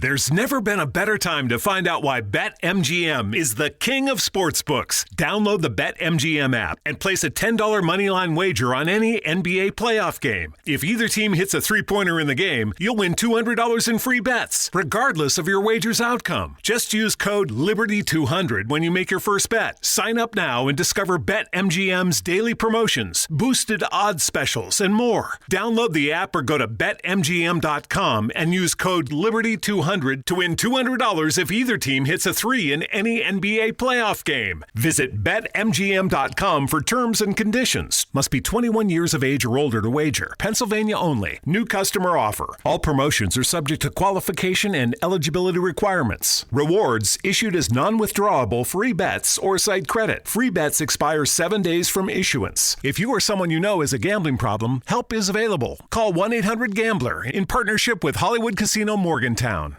There's never been a better time to find out why BetMGM is the king of sportsbooks. Download the BetMGM app and place a $10 moneyline wager on any NBA playoff game. If either team hits a three-pointer in the game, you'll win $200 in free bets, regardless of your wager's outcome. Just use code LIBERTY200 when you make your first bet. Sign up now and discover BetMGM's daily promotions, boosted odds specials, and more. Download the app or go to BetMGM.com and use code LIBERTY200 to win $200 if either team hits a three in any NBA playoff game. Visit BetMGM.com for terms and conditions. Must be 21 years of age or older to wager. Pennsylvania only. New customer offer. All promotions are subject to qualification and eligibility requirements. Rewards issued as non-withdrawable free bets or site credit. Free bets expire 7 days from issuance. If you or someone you know has a gambling problem, help is available. Call 1-800-GAMBLER in partnership with Hollywood Casino Morgantown.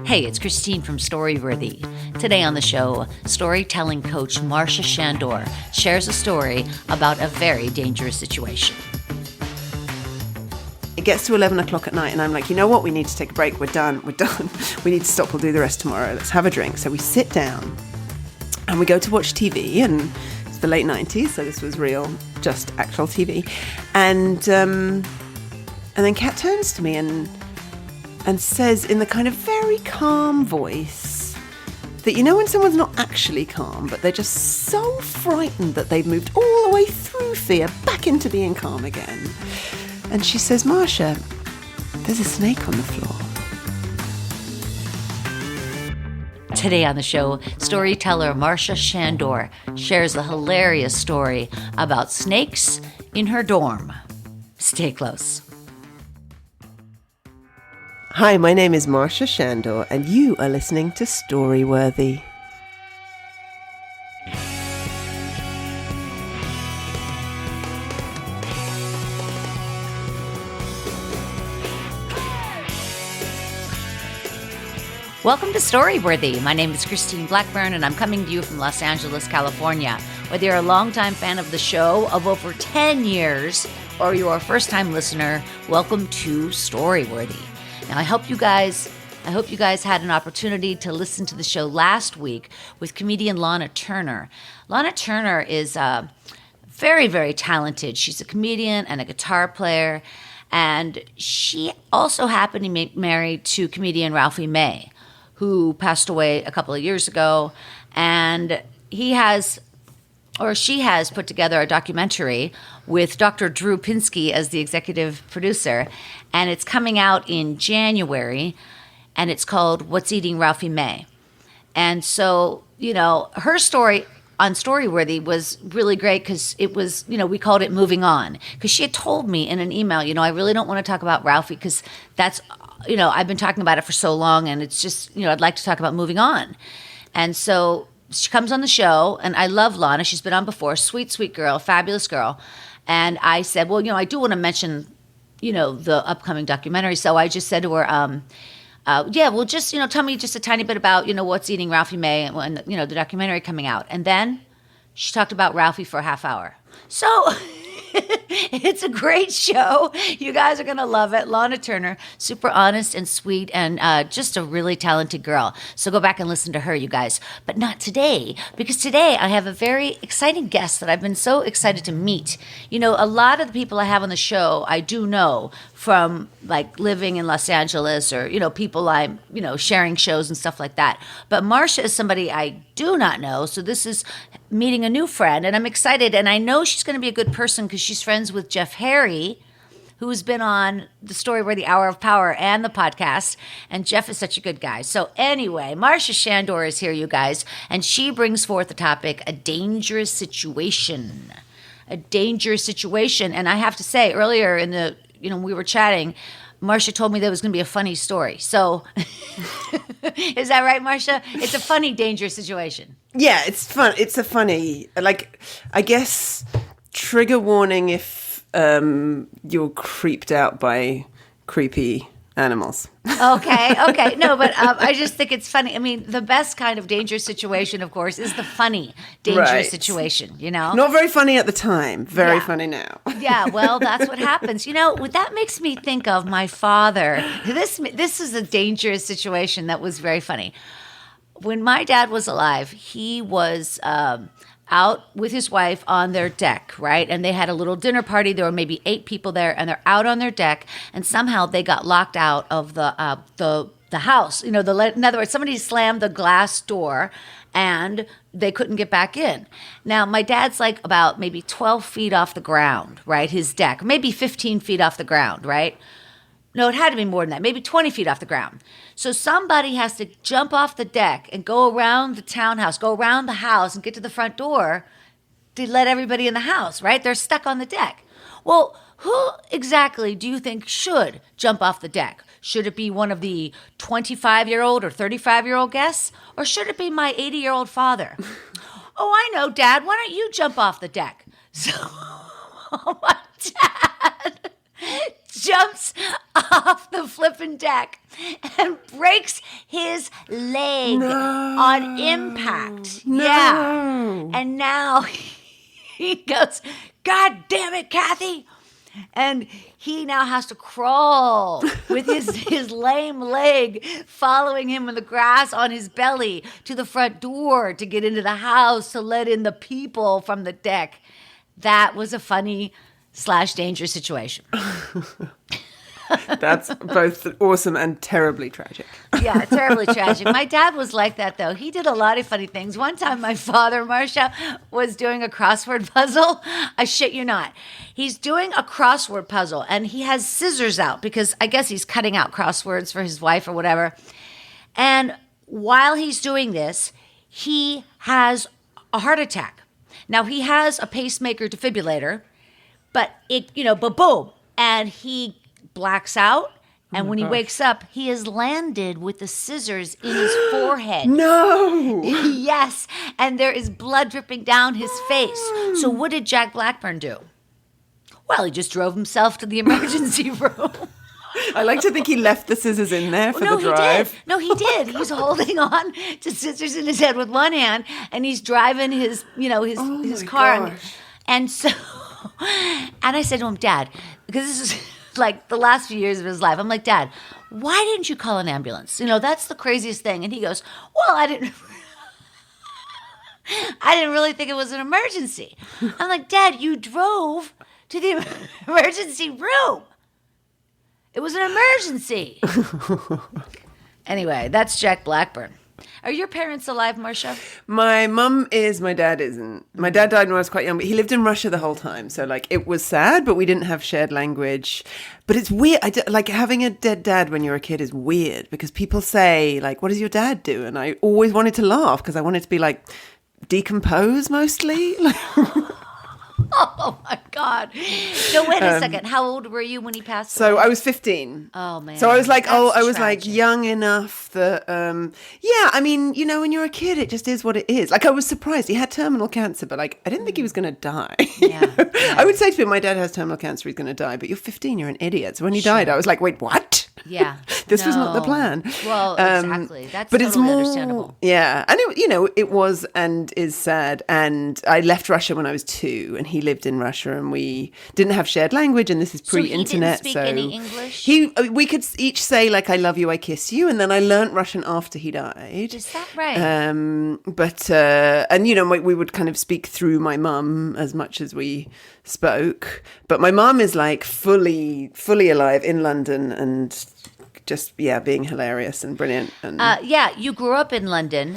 Hey, it's Christine from Storyworthy. Today on the show, storytelling coach Marsha Shandur shares a story about a very dangerous situation. It gets to 11 o'clock at night and I'm like, you know what? We need to take a break. We're done. We need to stop. We'll do the rest tomorrow. Let's have a drink. So we sit down and we go to watch TV, and it's the late 90s, so this was real, just actual TV. And then Kat turns to me and says in the kind of very calm voice that, you know, when someone's not actually calm, but they're just so frightened that they've moved all the way through fear back into being calm again. And she says, Marsha, there's a snake on the floor. Today on the show, storyteller Marsha Shandur shares a hilarious story about snakes in her dorm. Stay close. Hi, my name is Marsha Shandur, and you are listening to Storyworthy. Welcome to Storyworthy. My name is Christine Blackburn, and I'm coming to you from Los Angeles, California. Whether you're a longtime fan of the show of over 10 years or you're a first-time listener, welcome to Storyworthy. Now, I hope you guys had an opportunity to listen to the show last week with comedian Lana Turner. Lana Turner is very, very talented. She's a comedian and a guitar player, and she also happened to be married to comedian Ralphie May, who passed away a couple of years ago, and she has put together a documentary with Dr. Drew Pinsky as the executive producer, and it's coming out in January, and it's called What's Eating Ralphie May. And so, you know, her story on Storyworthy was really great because it was, you know, we called it Moving On, because she had told me in an email, you know, I really don't want to talk about Ralphie because that's, you know, I've been talking about it for so long, and it's just, you know, I'd like to talk about moving on. And so she comes on the show, and I love Lana. She's been on before. Sweet, sweet girl, fabulous girl. And I said, well, you know, I do want to mention, you know, the upcoming documentary. So I just said to her, yeah, well, just, you know, tell me just a tiny bit about, you know, What's Eating Ralphie May and, you know, the documentary coming out. And then she talked about Ralphie for a half hour. So it's a great show. You guys are going to love it. Lana Turner, super honest and sweet, and just a really talented girl. So go back and listen to her, you guys. But not today, because today I have a very exciting guest that I've been so excited to meet. You know, a lot of the people I have on the show I do know from, like, living in Los Angeles, or, you know, people I'm, you know, sharing shows and stuff like that. But Marsha is somebody I do not know, so this is meeting a new friend, and I'm excited, and I know she's going to be a good person because she's friends with Jeff Harry, who's been on the Storyworthy Hour of Power and the podcast, and Jeff is such a good guy. So anyway, Marsha Shandur is here, you guys, and she brings forth the topic, a dangerous situation. A dangerous situation, and I have to say, earlier in the, you know, we were chatting, Marsha told me there was going to be a funny story. So is that right, Marsha? It's a funny, dangerous situation. Yeah, it's fun. It's a funny, like, I guess, trigger warning if you're creeped out by creepy animals. Okay. No, but I just think it's funny. I mean, the best kind of dangerous situation, of course, is the funny dangerous Right. situation, you know? Not very funny at the time. Very Yeah. funny now. Yeah, well, that's what happens. You know, that makes me think of my father. This is a dangerous situation that was very funny. When my dad was alive, he was out with his wife on their deck, right? And they had a little dinner party. There were maybe 8 people there, and they're out on their deck, and somehow they got locked out of the house. You know, in other words, somebody slammed the glass door, and they couldn't get back in. Now, my dad's like about maybe 12 feet off the ground, right? His deck, maybe 15 feet off the ground, right? No, it had to be more than that, maybe 20 feet off the ground. So somebody has to jump off the deck and go around the townhouse, go around the house and get to the front door to let everybody in the house, right? They're stuck on the deck. Well, who exactly do you think should jump off the deck? Should it be one of the 25-year-old or 35-year-old guests? Or should it be my 80-year-old father? Oh, I know, Dad. Why don't you jump off the deck? So my dad jumps off the flippin' deck and breaks his leg on impact. No. Yeah. And now he goes, God damn it, Kathy. And he now has to crawl with his lame leg following him in the grass on his belly to the front door to get into the house to let in the people from the deck. That was a funny / dangerous situation. That's both awesome and terribly tragic. Yeah, terribly tragic. My dad was like that, though. He did a lot of funny things. One time, my father, Marsha, was doing a crossword puzzle. I shit you not. He's doing a crossword puzzle, and he has scissors out because I guess he's cutting out crosswords for his wife or whatever. And while he's doing this, he has a heart attack. Now, he has a pacemaker defibrillator, but but boom, and he blacks out, and when he wakes up, he has landed with the scissors in his forehead. No! Yes, and there is blood dripping down his face. So what did Jack Blackburn do? Well, he just drove himself to the emergency room. I like to think he left the scissors in there for the drive. He did. He's holding on to scissors in his head with one hand, and he's driving his car. Gosh. And so, and I said to him, Dad, because this is like the last few years of his life, I'm like, Dad, why didn't you call an ambulance? That's the craziest thing. And he goes, well, I didn't really think it was an emergency. I'm like, Dad, you drove to the emergency room. It was an emergency. Anyway, that's Jack Blackburn. Are your parents alive, Marsha? My mum is, my dad isn't. My dad died when I was quite young, but he lived in Russia the whole time. So, it was sad, but we didn't have shared language. But it's weird. Having a dead dad when you're a kid is weird because people say, what does your dad do? And I always wanted to laugh because I wanted to be, decompose mostly. Oh, my God. No, wait a second. How old were you when he passed So away? I was 15. Oh, man. So I was That's tragic. young enough that, when you're a kid, it just is what it is. I was surprised. He had terminal cancer, but I didn't think he was going to die. Yeah. I would say to him, my dad has terminal cancer, he's going to die, but you're 15, you're an idiot. So when he died, I was like, wait, what? Yeah. This was not the plan. Well, exactly. That's but totally it's more, understandable. Yeah. And, it was and is sad. And I left Russia when I was 2, and he lived in Russia, and we didn't have shared language, and this is pre-internet. So he didn't speak any English? We could each say, I love you, I kiss you, and then I learnt Russian after he died. Is that right? We would kind of speak through my mum as much as we spoke. But my mum is fully alive in London and just, being hilarious and brilliant. And you grew up in London,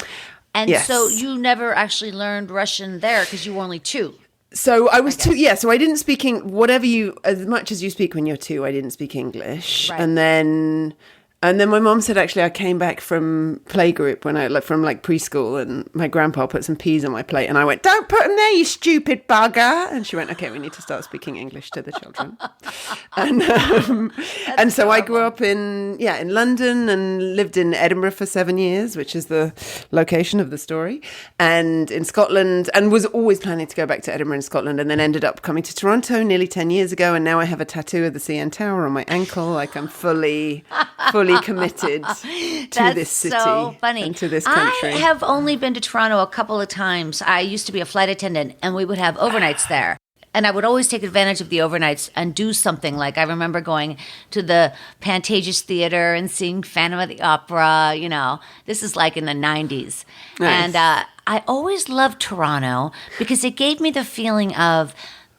and Yes. so you never actually learned Russian there because you were only 2. So I was 2, so I didn't speak as much as you speak when you're 2, I didn't speak English. Right. And then And then my mom said, actually, I came back from playgroup from preschool, and my grandpa put some peas on my plate, and I went, "Don't put them there, you stupid bugger!" And she went, "Okay, we need to start speaking English to the children." and so I grew up in London and lived in Edinburgh for 7 years, which is the location of the story, and in Scotland, and was always planning to go back to Edinburgh in Scotland, and then ended up coming to Toronto nearly 10 years ago, and now I have a tattoo of the CN Tower on my ankle. Like, I'm fully committed to this city so funny. and to this country. I have only been to Toronto a couple of times. I used to be a flight attendant, and we would have overnights there. And I would always take advantage of the overnights and do something. Like, I remember going to the Pantages Theater and seeing Phantom of the Opera. You know, this is like in the 90s. Nice. And I always loved Toronto because it gave me the feeling of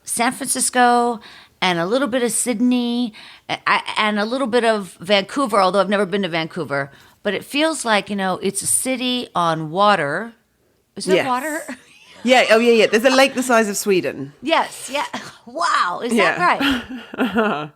San Francisco and a little bit of Sydney and a little bit of Vancouver, although I've never been to Vancouver. But it feels like, it's a city on water. Is there water? Yeah. Oh, yeah. There's a lake the size of Sweden. Yes. Yeah. Wow. Is that right?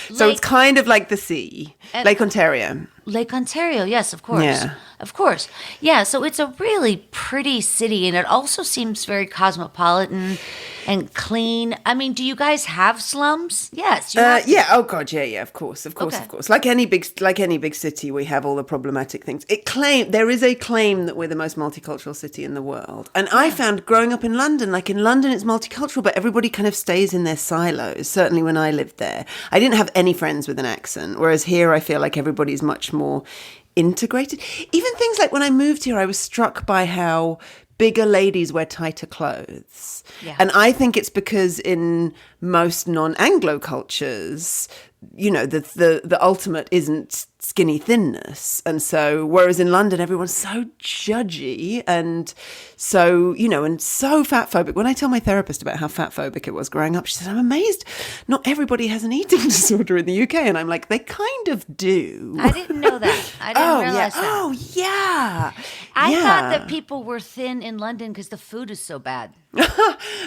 So it's kind of like the sea. Lake Ontario. Lake Ontario, yes, of course. Yeah. Of course. Yeah, so it's a really pretty city, and it also seems very cosmopolitan and clean. I mean, do you guys have slums? Yes. Yeah. Oh God. Yeah. Of course. Of course. Like any big city, we have all the problematic things. There is a claim that we're the most multicultural city in the world, and I found growing up in London, like in London, it's multicultural, but everybody kind of stays in their silos. Certainly, when I lived there, I didn't have any friends with an accent, whereas here, I feel like everybody's much more integrated. Even things like when I moved here, I was struck by how bigger ladies wear tighter clothes. Yeah. And I think it's because in most non-Anglo cultures, the ultimate isn't skinny thinness. And so, whereas in London, everyone's so judgy and so, and so fat phobic. When I tell my therapist about how fat phobic it was growing up, she said, "I'm amazed not everybody has an eating disorder in the UK." And I'm like, they kind of do. I didn't know that. I didn't realize that. Oh, yeah. I thought that people were thin in London because the food is so bad. No,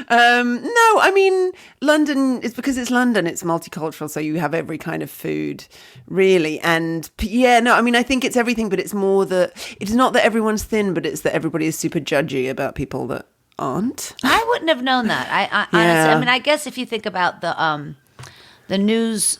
I mean, London, it's because it's London, it's multicultural, so you have every kind of food, really. And I think it's everything, but it's more that it's not that everyone's thin, but it's that everybody is super judgy about people that aren't. I wouldn't have known that. I honestly, I mean, I guess if you think about the news,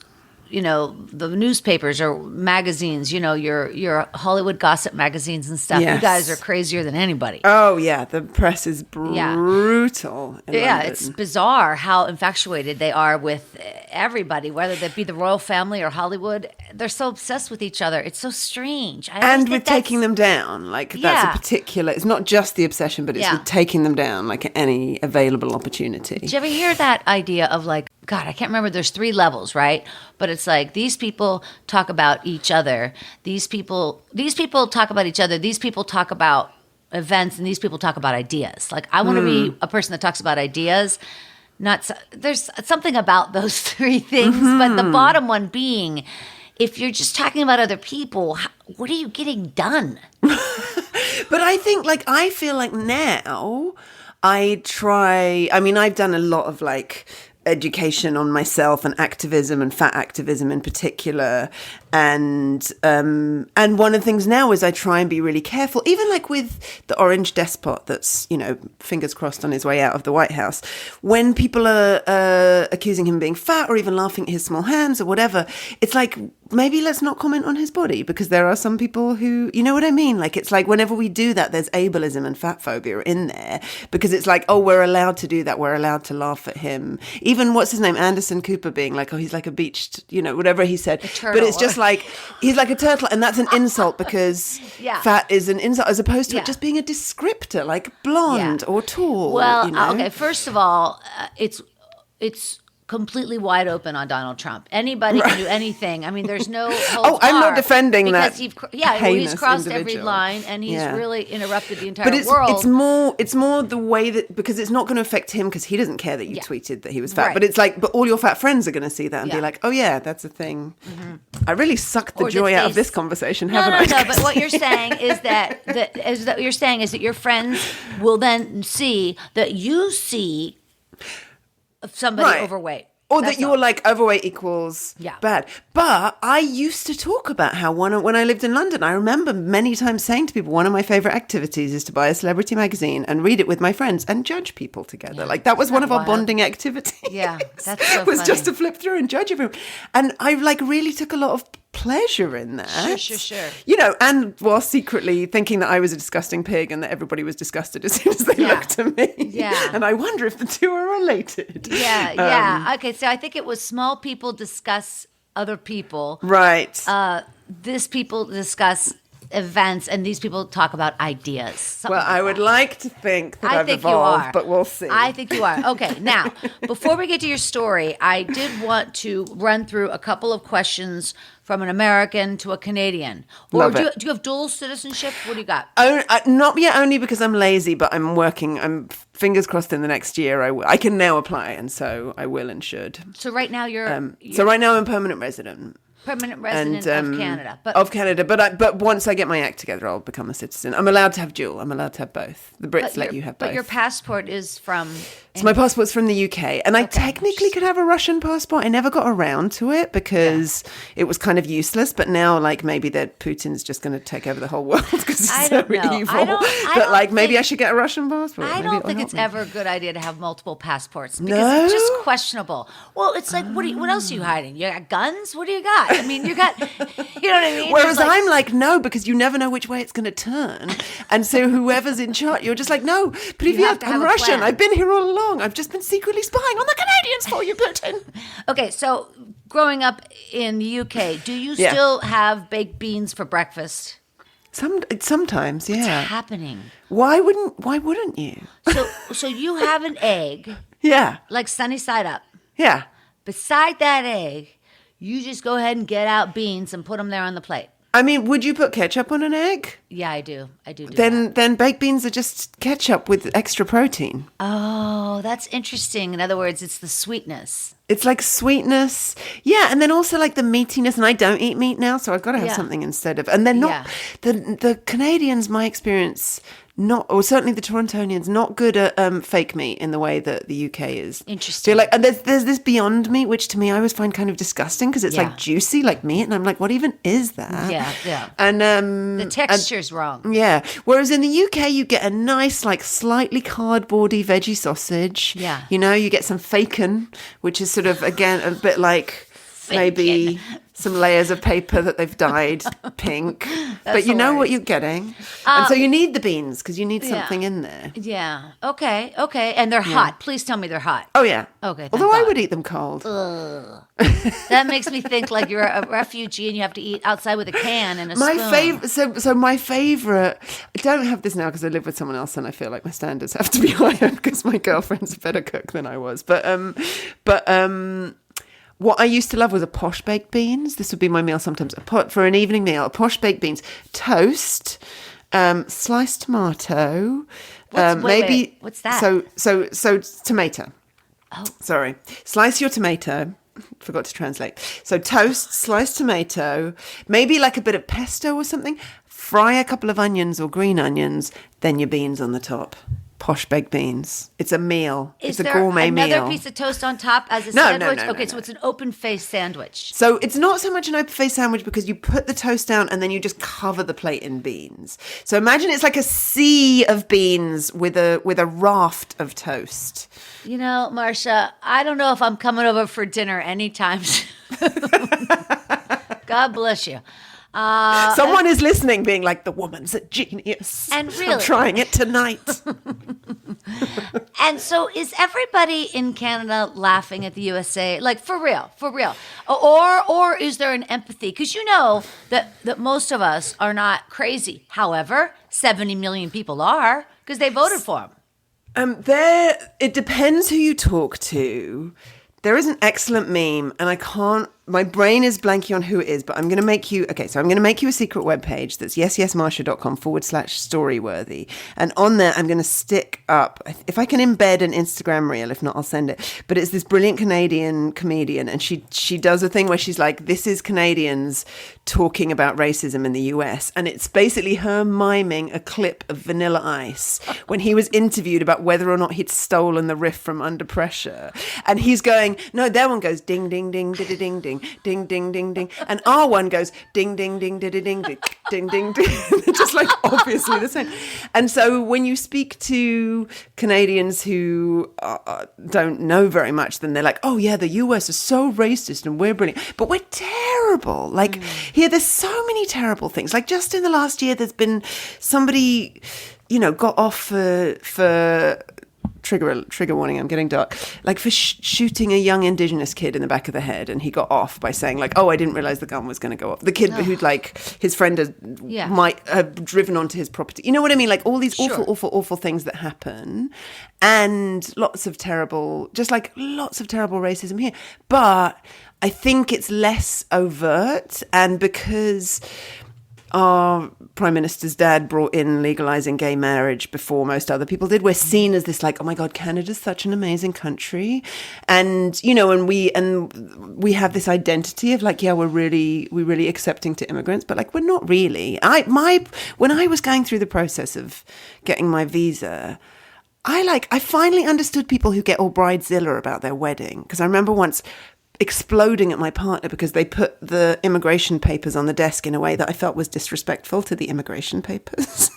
the newspapers or magazines, your Hollywood gossip magazines and stuff. Yes. You guys are crazier than anybody. Oh, yeah. The press is brutal. Yeah, it's bizarre how infatuated they are with everybody, whether that be the royal family or Hollywood. They're so obsessed with each other. It's so strange. And with taking them down. That's a particular, it's not just the obsession, but it's with taking them down, like any available opportunity. Did you ever hear that idea of God, I can't remember. There's 3 levels, right? But it's like these people talk about each other. These people talk about each other. These people talk about events, and these people talk about ideas. Like, I want to be a person that talks about ideas. There's something about those 3 things, but the bottom one being, if you're just talking about other people, what are you getting done? But I think, I feel like now I've done a lot of education on myself and activism and fat activism in particular. And one of the things now is I try and be really careful, even with the orange despot that's, fingers crossed on his way out of the White House. When people are accusing him of being fat or even laughing at his small hands or whatever, it's like, maybe let's not comment on his body, because there are some people who, you know what I mean? It's like whenever we do that, there's ableism and fat phobia in there, because it's like, oh, we're allowed to do that. We're allowed to laugh at him. Even what's his name? Anderson Cooper being like, oh, he's like a beached, whatever he said. But it's just he's like a turtle, and that's an insult because fat is an insult as opposed to it just being a descriptor, like blonde or tall. Well, okay, first of all, it's completely wide open on Donald Trump. Anybody can do anything. I mean, there's no holds I'm not defending because that. He's crossed every line, and he's really interrupted the entire world. But it's more the way that, because it's not going to affect him because he doesn't care that you tweeted that he was fat. Right. But it's but all your fat friends are going to see that and be like, oh yeah, that's a thing. Mm-hmm. I really sucked the joy out of this conversation, haven't I? No. But what you're saying is that your friends will then see that you see somebody overweight. Or That's that you're all. like overweight equals Yeah. bad. But I used to talk about how when I lived in London, I remember many times saying to people, one of my favorite activities is to buy a celebrity magazine and read it with my friends and judge people together. Yeah. Like that was Isn't one that of our wild? bonding activities. Yeah, that's so was just to funny. flip through and judge everyone. And I like really took a lot of pleasure in that. Sure. You know, and while secretly thinking that I was a disgusting pig and that everybody was disgusted as soon as they Yeah. looked at me. Yeah. And I wonder if the two are related. Yeah. Okay, so I think it was small people discuss other people. Right. This people discuss events, and these people talk about ideas. Something Well, I would that. like to think that I I've think you evolved, are. but we'll see. I think you are. Okay, now, before we get to your story, I did want to run through a couple of questions from an American to a Canadian. Or Love do it. you have dual citizenship? What do you got? Not yet, only because I'm lazy, but I'm working. I'm fingers crossed in the next year. I can now apply, and so I will and should. So right now you're So right now I'm a permanent resident. permanent resident of Canada. But once I get my act together, I'll become a citizen. I'm allowed to have dual. I'm allowed to have both. The Brits let you have both. But your passport is from... So my passport's from the UK, and I technically could have a Russian passport. I never got around to it because it was kind of useless. But now, like, maybe that Putin's just going to take over the whole world because he's I so don't know. evil. I don't But like, maybe think- I should get a Russian passport. I Maybe don't it'll think help it's me. ever a good idea to have multiple passports because No? it's just questionable. Well, it's like, what else are you hiding? You got guns? What do you got? I mean, you got, you know what I mean? Whereas There's I'm like, no, because you never know which way it's going to turn. And so whoever's in charge, you're just like, no, but if You have to have I'm a Russian. plan. I've been here all along. I've just been secretly spying on the Canadians for you, Putin. Okay, so growing up in the UK, do you Yeah. still have baked beans for breakfast? Sometimes, yeah. Happening. Why wouldn't you? So you have an egg, Yeah. like sunny side up. Yeah. Beside that egg, you just go ahead and get out beans and put them there on the plate. I mean, would you put ketchup on an egg? Yeah, I do. I do that. Then baked beans are just ketchup with extra protein. Oh, that's interesting. In other words, it's the sweetness. It's like sweetness. Yeah, and then also like the meatiness. And I don't eat meat now, so I've got to have Yeah. something instead of. And they're not the Canadians, my experience, not, or certainly the Torontonians, not good at fake meat in the way that the UK is. Interesting. So like, and there's this Beyond Meat, which to me I always find kind of disgusting because it's Yeah. like juicy like meat, and I'm like, what even is that? Yeah. And The texture's wrong. yeah. Whereas in the UK, you get a nice, like, slightly cardboardy veggie sausage. Yeah. You know, you get some bacon, which is sort of, again, a bit like maybe some layers of paper that they've dyed pink. But you know what hilarious. you're getting. And so you need the beans because you need something in there. Yeah. Okay. And they're hot. Please tell me they're hot. Oh, yeah. Okay, thank Although I God. would eat them cold. That makes me think like you're a refugee and you have to eat outside with a can and a My spoon. favorite, so my favorite. I don't have this now because I live with someone else, and I feel like my standards have to be higher because my girlfriend's a better cook than I was. But what I used to love was a posh baked beans. This would be my meal sometimes for an evening meal. Posh baked beans, toast, sliced tomato, wait, what's that? So tomato. Oh. Sorry, slice your tomato. Forgot to translate. So toast, sliced tomato, maybe like a bit of pesto or something. Fry a couple of onions or green onions, then your beans on the top. Posh baked beans. It's a meal. Is it's a there gourmet another meal. piece of toast on top as a No, sandwich? no, Okay, so it's an open-faced sandwich. So it's not so much an open-faced sandwich because you put the toast down and then you just cover the plate in beans. So imagine it's like a sea of beans with a raft of toast. You know, Marsha, I don't know if I'm coming over for dinner anytime soon. God bless you. Someone is listening being like, the woman's a genius. And I'm really- trying it tonight. And so is everybody in Canada laughing at the USA? Like, for real? Or is there an empathy? Because you know that most of us are not crazy. However, 70 million people are because they voted for him. It depends who you talk to. There is an excellent meme, and I can't my brain is blanking on who it is, but I'm going to make you, so I'm going to make you a secret webpage that's yesyesmarsha.com/storyworthy. And on there, I'm going to stick up, if I can embed an Instagram reel, if not, I'll send it. But it's this brilliant Canadian comedian. And she does a thing where she's like, this is Canadians talking about racism in the US. And it's basically her miming a clip of Vanilla Ice when he was interviewed about whether or not he'd stolen the riff from Under Pressure. And he's going, no, their one goes ding, ding, ding, ding, ding, ding, ding, ding, ding, ding. And our one goes ding, ding, ding, ding, ding, ding, ding, ding, ding. They're just like obviously the same. And so when you speak to Canadians who don't know very much, then they're like, oh yeah, the US is so racist and we're brilliant. But we're terrible. Like here, there's so many terrible things. Like just in the last year, there's been somebody, got off for trigger warning, I'm getting dark, like for shooting a young Indigenous kid in the back of the head, and he got off by saying like, oh, I didn't realize the gun was going to go off. The kid who'd like, his friend might have driven onto his property. You know what I mean? Like all these awful things that happen, and lots of terrible racism here. But I think it's less overt, and because our Prime Minister's dad brought in legalizing gay marriage before most other people did, we're seen as this like, oh my God, Canada's such an amazing country. And, and we have this identity of like, yeah, we're really accepting to immigrants, but like, we're not really. When I was going through the process of getting my visa, I finally understood people who get all bridezilla about their wedding. Because I remember once exploding at my partner because they put the immigration papers on the desk in a way that I felt was disrespectful to the immigration papers.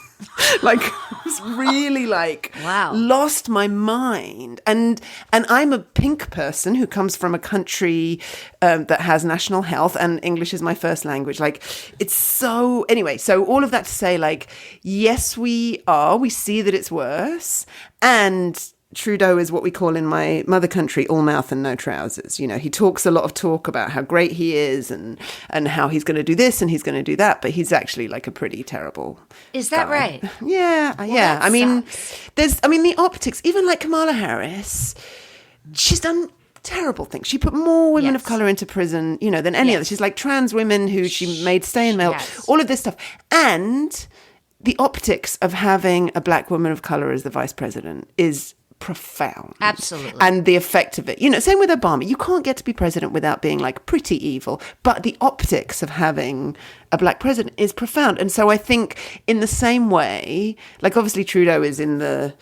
Like, I was really like, wow, lost my mind. And I'm a pink person who comes from a country that has national health, and English is my first language. Like, it's so, anyway, so all of that to say, like, yes, we see that it's worse. And Trudeau is what we call in my mother country all mouth and no trousers. He talks a lot of talk about how great he is and how he's going to do this and he's going to do that, but he's actually like a pretty terrible Is that guy. right? Yeah, Well, yeah. that sucks. The optics, even like Kamala Harris, she's done terrible things. She put more women of color into prison, than any other. She's like trans women who she made stay in mail, all of this stuff. And the optics of having a black woman of color as the vice president is profound. Absolutely. And the effect of it. Same with Obama. You can't get to be president without being like pretty evil, but the optics of having a black president is profound. And so I think in the same way, like obviously Trudeau is in the,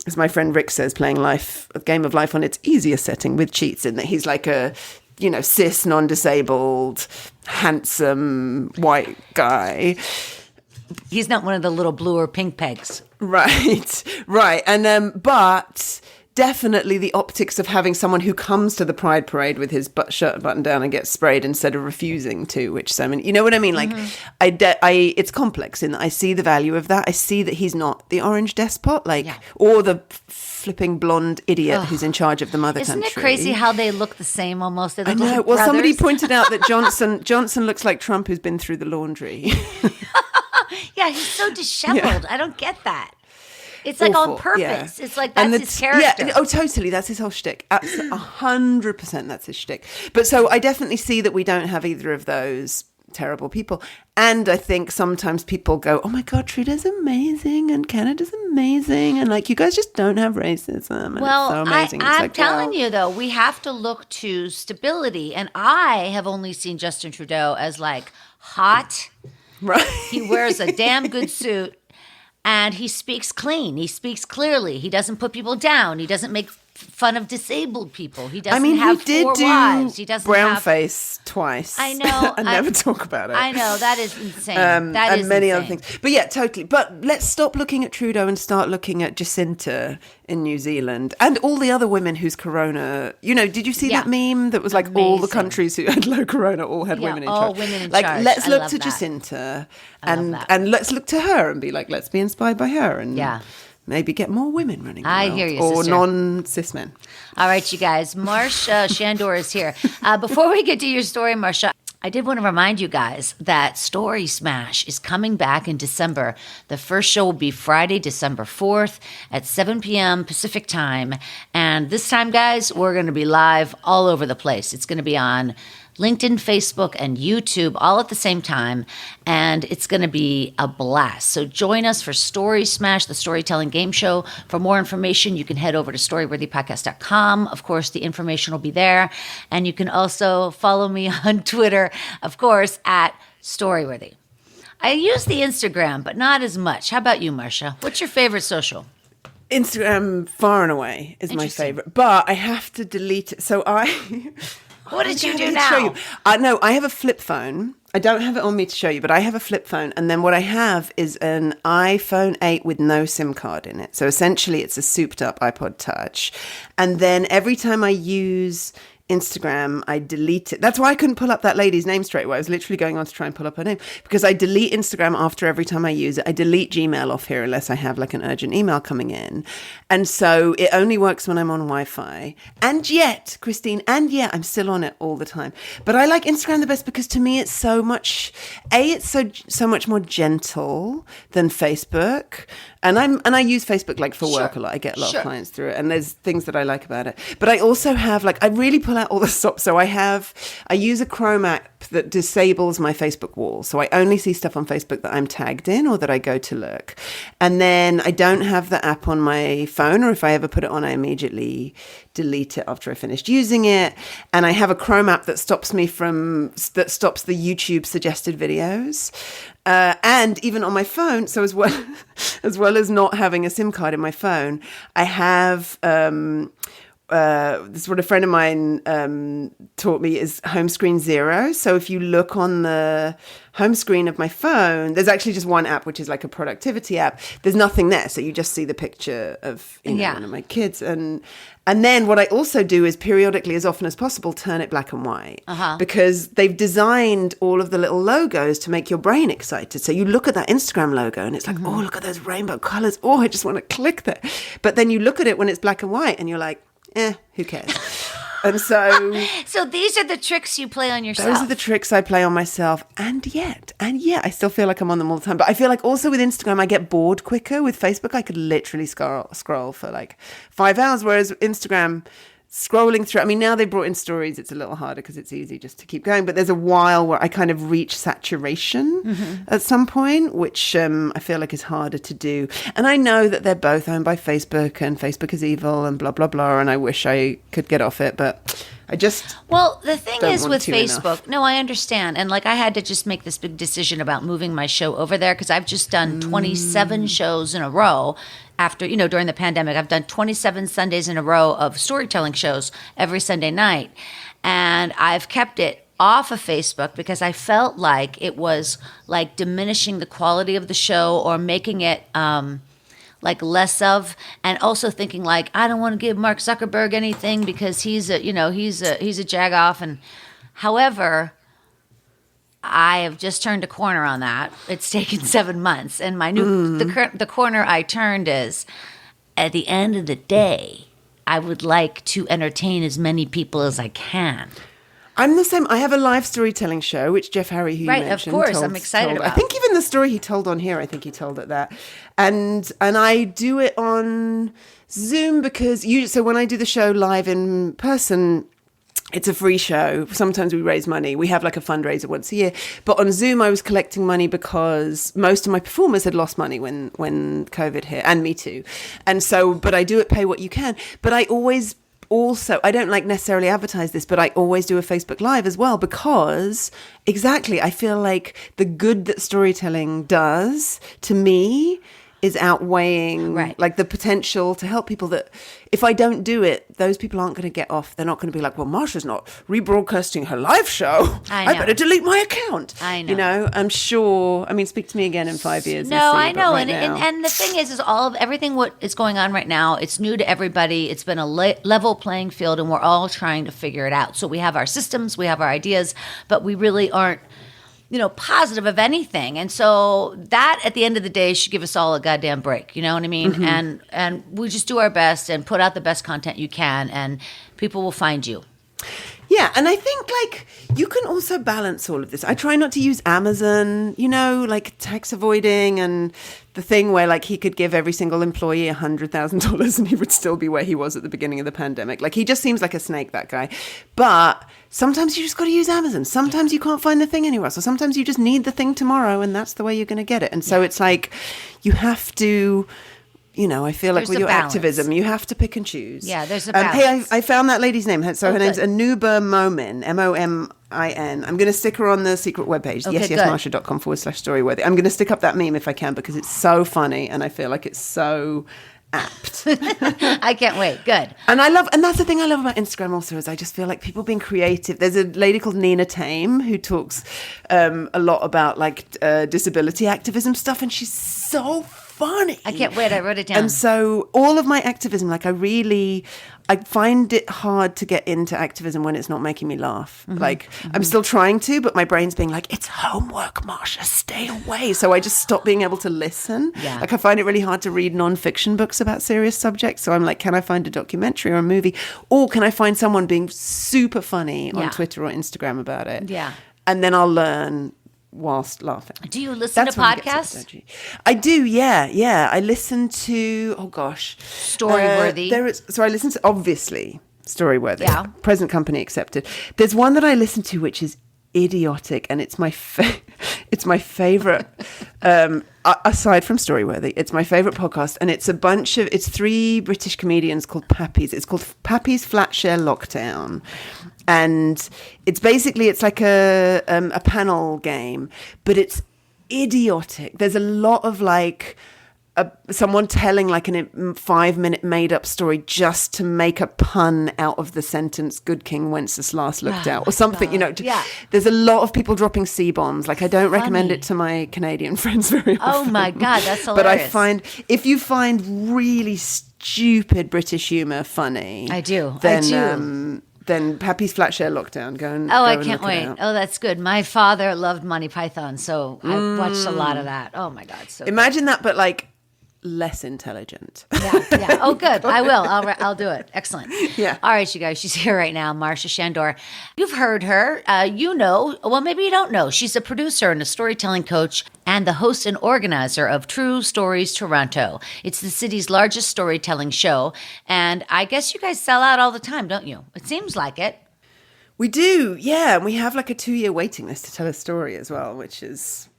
as my friend Rick says, playing a game of life on its easier setting with cheats, in that he's like a, cis, non-disabled, handsome, white guy. He's not one of the little blue or pink pegs. Right. And but definitely the optics of having someone who comes to the Pride Parade with his shirt buttoned down and gets sprayed instead of refusing to, which so many, you know what I mean? Like, it's complex in that I see the value of that. I see that he's not the orange despot, or the flipping blonde idiot who's in charge of the mother country. Isn't it crazy how they look the same almost? They look I know. like Well, brothers. somebody pointed out that Johnson looks like Trump who's been through the laundry. Yeah, he's so disheveled. Yeah. I don't get that. It's like on purpose. Yeah. It's like that's his character. Yeah. Oh, totally. That's his whole shtick. 100% that's his shtick. But so I definitely see that we don't have either of those terrible people. And I think sometimes people go, oh my God, Trudeau's amazing and Canada's amazing. And like, you guys just don't have racism. And well, it's so amazing. I'm telling you, though, we have to look to stability. And I have only seen Justin Trudeau as like hot. Right. He wears a damn good suit and he speaks clean. He speaks clearly. He doesn't put people down. He doesn't make fun of disabled people. He doesn't have he did four wives. He doesn't brown have face twice. I know. I never talk about it. I know. That is insane. That is many insane. other things. But yeah, totally. But let's stop looking at Trudeau and start looking at Jacinta in New Zealand and all the other women whose corona, did you see that meme that was like all the countries who had low corona all had women in charge? all women in like, charge. let's look love to that. Jacinta and let's look to her and be like, let's be inspired by her and maybe get more women running the world. Hear you, or sister. non-cis men. All right, you guys. Marsha Shandur is here. Before we get to your story, Marsha, I did want to remind you guys that Story Smash is coming back in December. The first show will be Friday, December 4th at 7 p.m. Pacific time. And this time, guys, we're going to be live all over the place. It's going to be on LinkedIn, Facebook, and YouTube all at the same time, and it's going to be a blast. So join us for Story Smash, the storytelling game show. For more information, you can head over to storyworthypodcast.com. Of course, the information will be there, and you can also follow me on Twitter, of course, at Storyworthy. I use the Instagram, but not as much. How about you, Marsha? What's your favorite social? Instagram, far and away, is my favorite, but I have to delete it. So What did you do now? No, I have a flip phone. I don't have it on me to show you, but I have a flip phone. And then what I have is an iPhone 8 with no SIM card in it. So essentially it's a souped up iPod Touch. And then every time I use Instagram, I delete it. That's why I couldn't pull up that lady's name straight away. I was literally going on to try and pull up her name because I delete Instagram after every time I use it. I delete Gmail off here unless I have like an urgent email coming in. And so it only works when I'm on Wi-Fi. And yet, Christine, I'm still on it all the time. But I like Instagram the best because to me it's so much, it's so much more gentle than Facebook. And I use Facebook like for work a lot. I get a lot of clients through it, and there's things that I like about it. But I also have I really pull out all the stops. So I use a Chrome app that disables my Facebook wall. So I only see stuff on Facebook that I'm tagged in or that I go to look. And then I don't have the app on my phone, or if I ever put it on, I immediately delete it after I finished using it. And I have a Chrome app that stops the YouTube suggested videos. And even on my phone, so as well as not having a SIM card in my phone, I have this is what a friend of mine taught me is home screen zero. So if you look on the home screen of my phone, there's actually just one app, which is like a productivity app. There's nothing there. So you just see the picture of one of my kids. And then what I also do is periodically, as often as possible, turn it black and white. Because they've designed all of the little logos to make your brain excited. So you look at that Instagram logo and it's like, oh, look at those rainbow colors. Oh, I just want to click that. But then you look at it when it's black and white and you're like, who cares? And so these are the tricks you play on yourself. Those are the tricks I play on myself. And yet, I still feel like I'm on them all the time. But I feel like also with Instagram, I get bored quicker. With Facebook, I could literally scroll for like 5 hours. Whereas Instagram, scrolling through, I mean, now they brought in stories. It's a little harder because it's easy just to keep going. But there's a while where I kind of reach saturation at some point, which I feel like is harder to do. And I know that they're both owned by Facebook and Facebook is evil and blah, blah, blah. And I wish I could get off it, but I just the thing is with Facebook, no, I understand. And I had to just make this big decision about moving my show over there because I've just done 27 shows in a row. After, during the pandemic, I've done 27 Sundays in a row of storytelling shows every Sunday night. And I've kept it off of Facebook because I felt like it was diminishing the quality of the show or making it less of, and also thinking I don't want to give Mark Zuckerberg anything because he's a jagoff. And however, I have just turned a corner on that. It's taken 7 months, and my the corner I turned is, at the end of the day, I would like to entertain as many people as I can. I'm the same. I have a live storytelling show, which Jeff Harry, who you mentioned, of course, I'm excited about. I think even the story he told on here, I think he told it that, and I do it on Zoom because so when I do the show live in person, it's a free show. Sometimes we raise money. We have a fundraiser once a year. But on Zoom, I was collecting money because most of my performers had lost money when COVID hit, and me too. And so, but I do it pay what you can. But I always also, I don't necessarily advertise this, but I always do a Facebook Live as well because exactly, I feel like the good that storytelling does to me is outweighing the potential to help people that if I don't do it, those people aren't going to get off. They're not going to be like, well, Marsha's not rebroadcasting her live show. I better delete my account. I know. I'm sure. I mean, speak to me again in 5 years. No, I know. And the thing is all of everything what is going on right now, it's new to everybody. It's been a level playing field and we're all trying to figure it out. So we have our systems, we have our ideas, but we really aren't positive of anything. And so that at the end of the day should give us all a goddamn break. You know what I mean? And we just do our best and put out the best content you can and people will find you. Yeah, and I think you can also balance all of this. I try not to use Amazon, tax avoiding and the thing where he could give every single employee $100,000 and he would still be where he was at the beginning of the pandemic. He just seems like a snake, that guy. But Sometimes you just got to use Amazon. Sometimes you can't find the thing anywhere else. Or sometimes you just need the thing tomorrow and that's the way you're going to get it. And so it's like you have to, I feel like with your activism, you have to pick and choose. Yeah, there's a balance. Hey, I found that lady's name. So her name's Anuba Momin, Momin. I'm going to stick her on the secret webpage, yesyesmarsha.com/storyworthy. I'm going to stick up that meme if I can because it's so funny and I feel like it's so apt. I can't wait. Good. And that's the thing I love about Instagram also is I just feel like people being creative. There's a lady called Nina Tame who talks a lot about like disability activism stuff, and she's so funny. I can't wait. I wrote it down. And so all of my activism, like I find it hard to get into activism when it's not making me laugh. I'm still trying to, but my brain's being like, it's homework, Marsha, stay away. So I just stop being able to listen. Yeah. Like I find it really hard to read non-fiction books about serious subjects. So I'm like, can I find a documentary or a movie? Or can I find someone being super funny on Twitter or Instagram about it? Yeah. And then I'll learn whilst laughing. Do you listen to podcasts? I do, yeah. I listen to, Storyworthy. So I listen to, obviously, Storyworthy. Yeah. Present company accepted. There's one that I listen to which is idiotic, and it's my favorite. Aside from Storyworthy, it's my favorite podcast, and it's 3 British comedians called Pappies. It's called Pappies Flatshare Lockdown. And it's like a panel game, but it's idiotic. There's a lot of like someone telling like a 5-minute made up story just to make a pun out of the sentence "Good King Wenceslas looked out" or something. There's a lot of people dropping C-bombs. Like I don't recommend it to my Canadian friends very often. Oh my God, that's hilarious. But I find if you find really stupid British humor funny, I do. Then Pappy's Flatshare Lockdown. Go and I can't wait. Oh, that's good. My father loved Monty Python, so I watched a lot of that. Oh my God, so imagine that, but like less intelligent. Yeah. Oh, good. I will. I'll do it. Excellent. Yeah. All right, you guys. She's here right now, Marsha Shandur. You've heard her. Well, maybe you don't know. She's a producer and a storytelling coach and the host and organizer of True Stories Toronto. It's the city's largest storytelling show. And I guess you guys sell out all the time, don't you? It seems like it. We do. Yeah. And we have like a 2-year waiting list to tell a story as well, which is...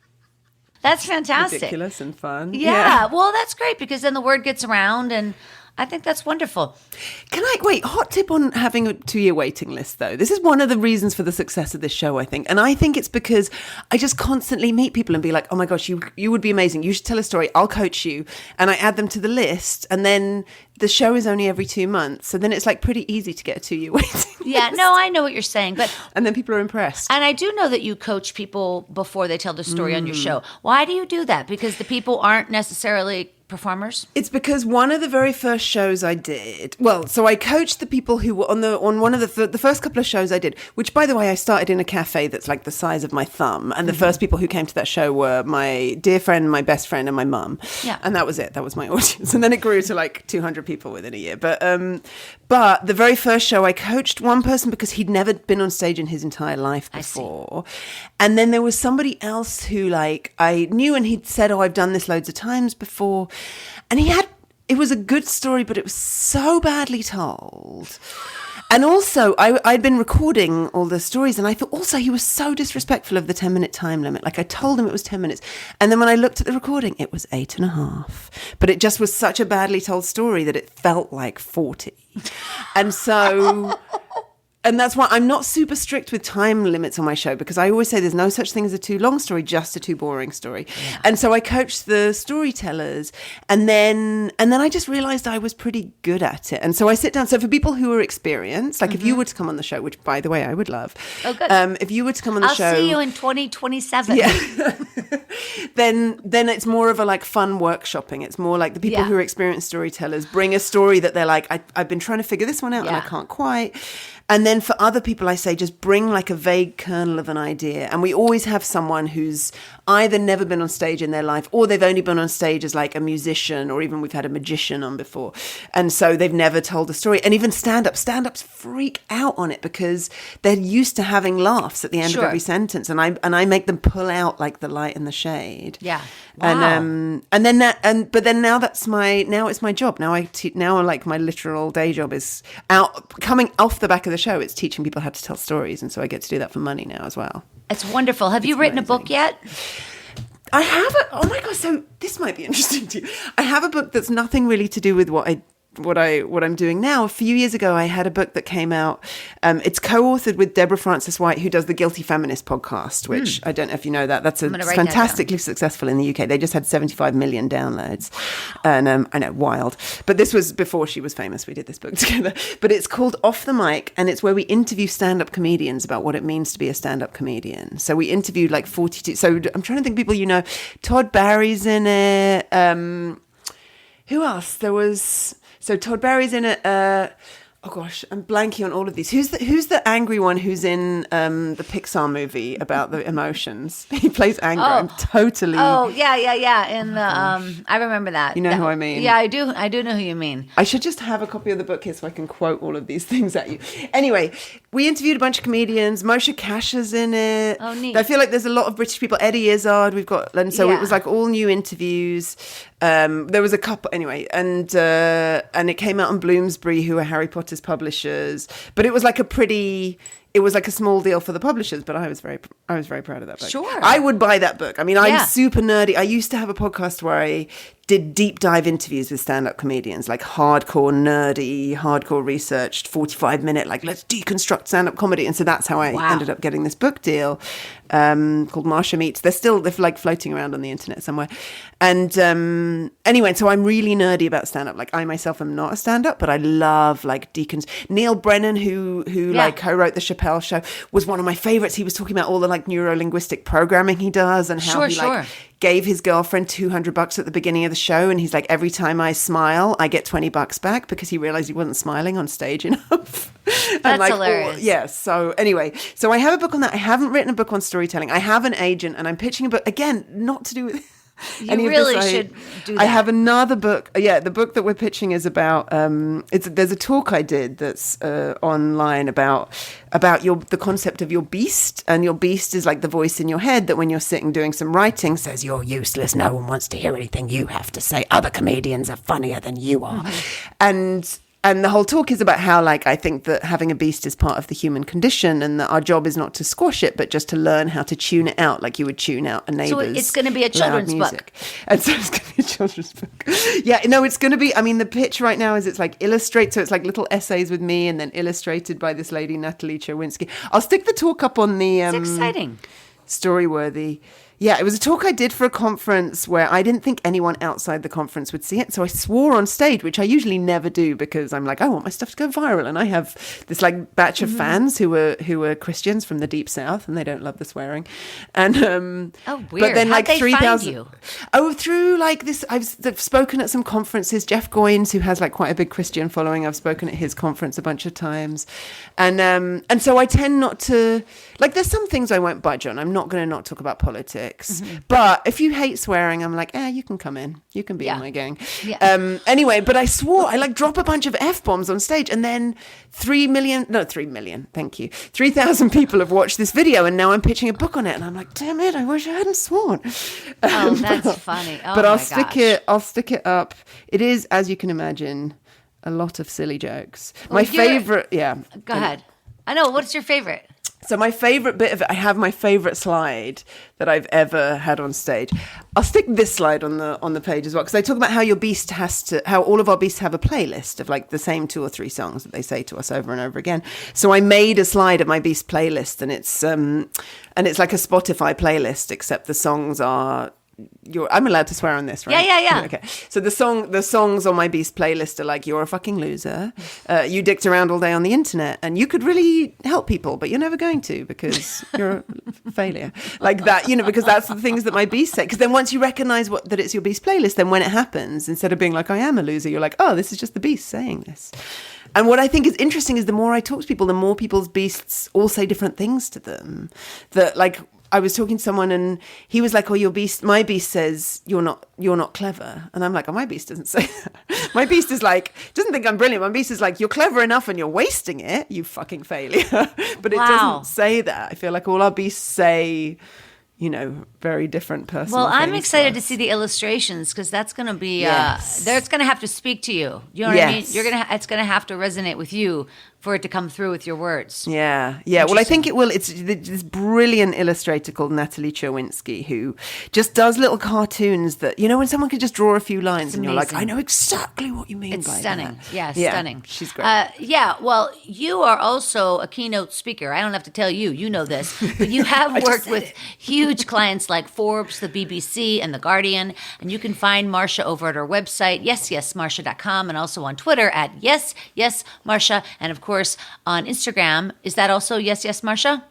That's fantastic. Ridiculous and fun. Yeah. Well, that's great because then the word gets around and I think that's wonderful. Hot tip on having a 2-year waiting list, though. This is one of the reasons for the success of this show, I think. And I think it's because I just constantly meet people and be like, oh my gosh, you would be amazing. You should tell a story. I'll coach you. And I add them to the list. And then the show is only every 2 months. So then it's like pretty easy to get a 2-year waiting list. Yeah, no, I know what you're saying. And then people are impressed. And I do know that you coach people before they tell the story on your show. Why do you do that? Because the people aren't necessarily performers? It's because one of the very first shows I did, so I coached the people who were on one of the first couple of shows I did, which by the way, I started in a cafe that's like the size of my thumb. And the first people who came to that show were my dear friend, my best friend, and my mum. Yeah. And that was it. That was my audience. And then it grew to like 200 people within a year. But the very first show I coached one person because he'd never been on stage in his entire life before. And then there was somebody else who like I knew, and he'd said, I've done this loads of times before. And it was a good story, but it was so badly told. And also, I'd been recording all the stories, and I thought also he was so disrespectful of the 10-minute time limit. Like I told him it was 10 minutes. And then when I looked at the recording, it was 8.5. But it just was such a badly told story that it felt like 40. And so... And that's why I'm not super strict with time limits on my show, because I always say there's no such thing as a too long story, just a too boring story. Yeah. And so I coached the storytellers, and then I just realized I was pretty good at it. And so I sit down. So for people who are experienced, like if you were to come on the show, which by the way I would love. Oh, good. If you were to come on the show, I'll see you in 2027. Yeah. then it's more of a like fun workshopping. It's more like the people who are experienced storytellers bring a story that they're like, I've been trying to figure this one out and I can't quite. And then for other people, I say just bring like a vague kernel of an idea. And we always have someone who's either never been on stage in their life, or they've only been on stage as like a musician, or even we've had a magician on before. And so they've never told a story. And even stand-ups freak out on it because they're used to having laughs at the end of every sentence. And I make them pull out like the light and the shade. made. Yeah. Wow. But then now it's my job. Now now like my literal day job is coming off the back of the show. It's teaching people how to tell stories, and so I get to do that for money now as well. It's wonderful. Have you written a book yet? I have oh my God, so this might be interesting to you. I have a book that's nothing really to do with what I'm doing now. A few years ago, I had a book that came out. It's co-authored with Deborah Francis White, who does the Guilty Feminist podcast, which I don't know if you know that. That's fantastically successful in the UK. They just had 75 million downloads. And I know, wild. But this was before she was famous. We did this book together. But it's called Off the Mic, and it's where we interview stand-up comedians about what it means to be a stand-up comedian. So we interviewed like 42. So I'm trying to think of people you know. Todd Barry's in it. Who else? There was... So Todd Barry's in it. Oh gosh, I'm blanking on all of these. Who's the angry one who's in the Pixar movie about the emotions? He plays anger. I'm totally. Oh yeah. In the I remember that. You know who I mean? Yeah, I do. I do know who you mean. I should just have a copy of the book here so I can quote all of these things at you. Anyway, we interviewed a bunch of comedians. Marsha Kasha's in it. Oh, neat. I feel like there's a lot of British people. Eddie Izzard. We've got, and so it was like all new interviews. There was a couple anyway, and it came out on Bloomsbury, who are Harry Potter's publishers. But it was like a small deal for the publishers, but I was very proud of that book. Sure. I would buy that book. I mean, I'm super nerdy. I used to have a podcast where I did deep dive interviews with stand-up comedians, like hardcore nerdy, hardcore researched, 45-minute, like let's deconstruct stand-up comedy. And so that's how I ended up getting this book deal called Marsha Meets. They're like floating around on the internet somewhere. And anyway, so I'm really nerdy about stand-up. Like I myself am not a stand-up, but I love like Neil Brennan, who like co-wrote the Chappelle Show, was one of my favorites. He was talking about all the like neuro-linguistic programming he does and how like gave his girlfriend $200 at the beginning of the show, and he's like, every time I smile I get $20 back, because he realized he wasn't smiling on stage enough. That's like, hilarious. So anyway, so I have a book on that. I haven't written a book on storytelling. I have an agent, and I'm pitching a book, again, not to do with You really should do that. I have another book. Yeah, the book that we're pitching is about. There's a talk I did that's online about the concept of your beast, and your beast is like the voice in your head that when you're sitting doing some writing says you're useless. No one wants to hear anything you have to say. Other comedians are funnier than you are, And the whole talk is about how, like, I think that having a beast is part of the human condition, and that our job is not to squash it, but just to learn how to tune it out, like you would tune out a neighbor's. So it's going to be a children's book. And so it's going to be a children's book. Yeah, no, it's going to be, I mean, the pitch right now is it's like illustrate. So it's like little essays with me, and then illustrated by this lady, Natalie Czerwinski. I'll stick the talk up on the... It's exciting. Storyworthy. Yeah, it was a talk I did for a conference where I didn't think anyone outside the conference would see it. So I swore on stage, which I usually never do, because I'm like, I want my stuff to go viral. And I have this like batch of fans who were Christians from the Deep South, and they don't love the swearing. And oh, weird. But then like 3,000. Oh, through like this, I've spoken at some conferences. Jeff Goins, who has like quite a big Christian following, I've spoken at his conference a bunch of times. And so I tend not to, like, there's some things I won't budge on. I'm not going to not talk about politics. But if you hate swearing, I'm like, you can come in. You can be in my gang. Yeah. Anyway, but I swore, I like drop a bunch of F-bombs on stage, and then 3 million, thank you. 3,000 people have watched this video, and now I'm pitching a book on it, and I'm like, damn it, I wish I hadn't sworn. Oh, that's funny. Oh, but I'll stick it up. It is, as you can imagine, a lot of silly jokes. My favorite, Go ahead. I know, what's your favorite? So my favorite bit of it, I have my favorite slide that I've ever had on stage. I'll stick this slide on the page as well, because I talk about how your beast how all of our beasts have a playlist of like the same 2 or 3 songs that they say to us over and over again. So I made a slide of my beast playlist, and it's like a Spotify playlist, except the songs are. I'm allowed to swear on this, right? Yeah. Okay. So the songs on my Beast playlist are like, you're a fucking loser. You dicked around all day on the internet, and you could really help people, but you're never going to, because you're a failure. Like that, because that's the things that my Beast say. Because then once you recognize that it's your Beast playlist, then when it happens, instead of being like, I am a loser, you're like, oh, this is just the Beast saying this. And what I think is interesting is the more I talk to people, the more people's beasts all say different things to them. That, like, I was talking to someone, and he was like, "Oh, my beast says you're not clever," and I'm like, "Oh, my beast doesn't say that. My beast is like, doesn't think I'm brilliant. My beast is like, you're clever enough, and you're wasting it, you fucking failure." But it doesn't say that. I feel like all our beasts say, very different personal Well, I'm things excited to us. see the illustrations because that's going to be, Yes. it's going to have to speak to you. You know what I mean? Yes. It's going to have to resonate with you for it to come through with your words. Yeah. Well, I think it will. It's this brilliant illustrator called Natalie Chowinski who just does little cartoons that, when someone can just draw a few lines and you're like, I know exactly what you mean It's by stunning. that. Yeah, Yeah, stunning. she's great. Well, you are also a keynote speaker. I don't have to tell you. You know this. But you have worked with huge clients like Forbes, the BBC, and The Guardian. And you can find Marsha over at her website, yesyesmarsha.com, and also on Twitter at yesyesmarsha. And, of course, on Instagram. Is that also Marsha?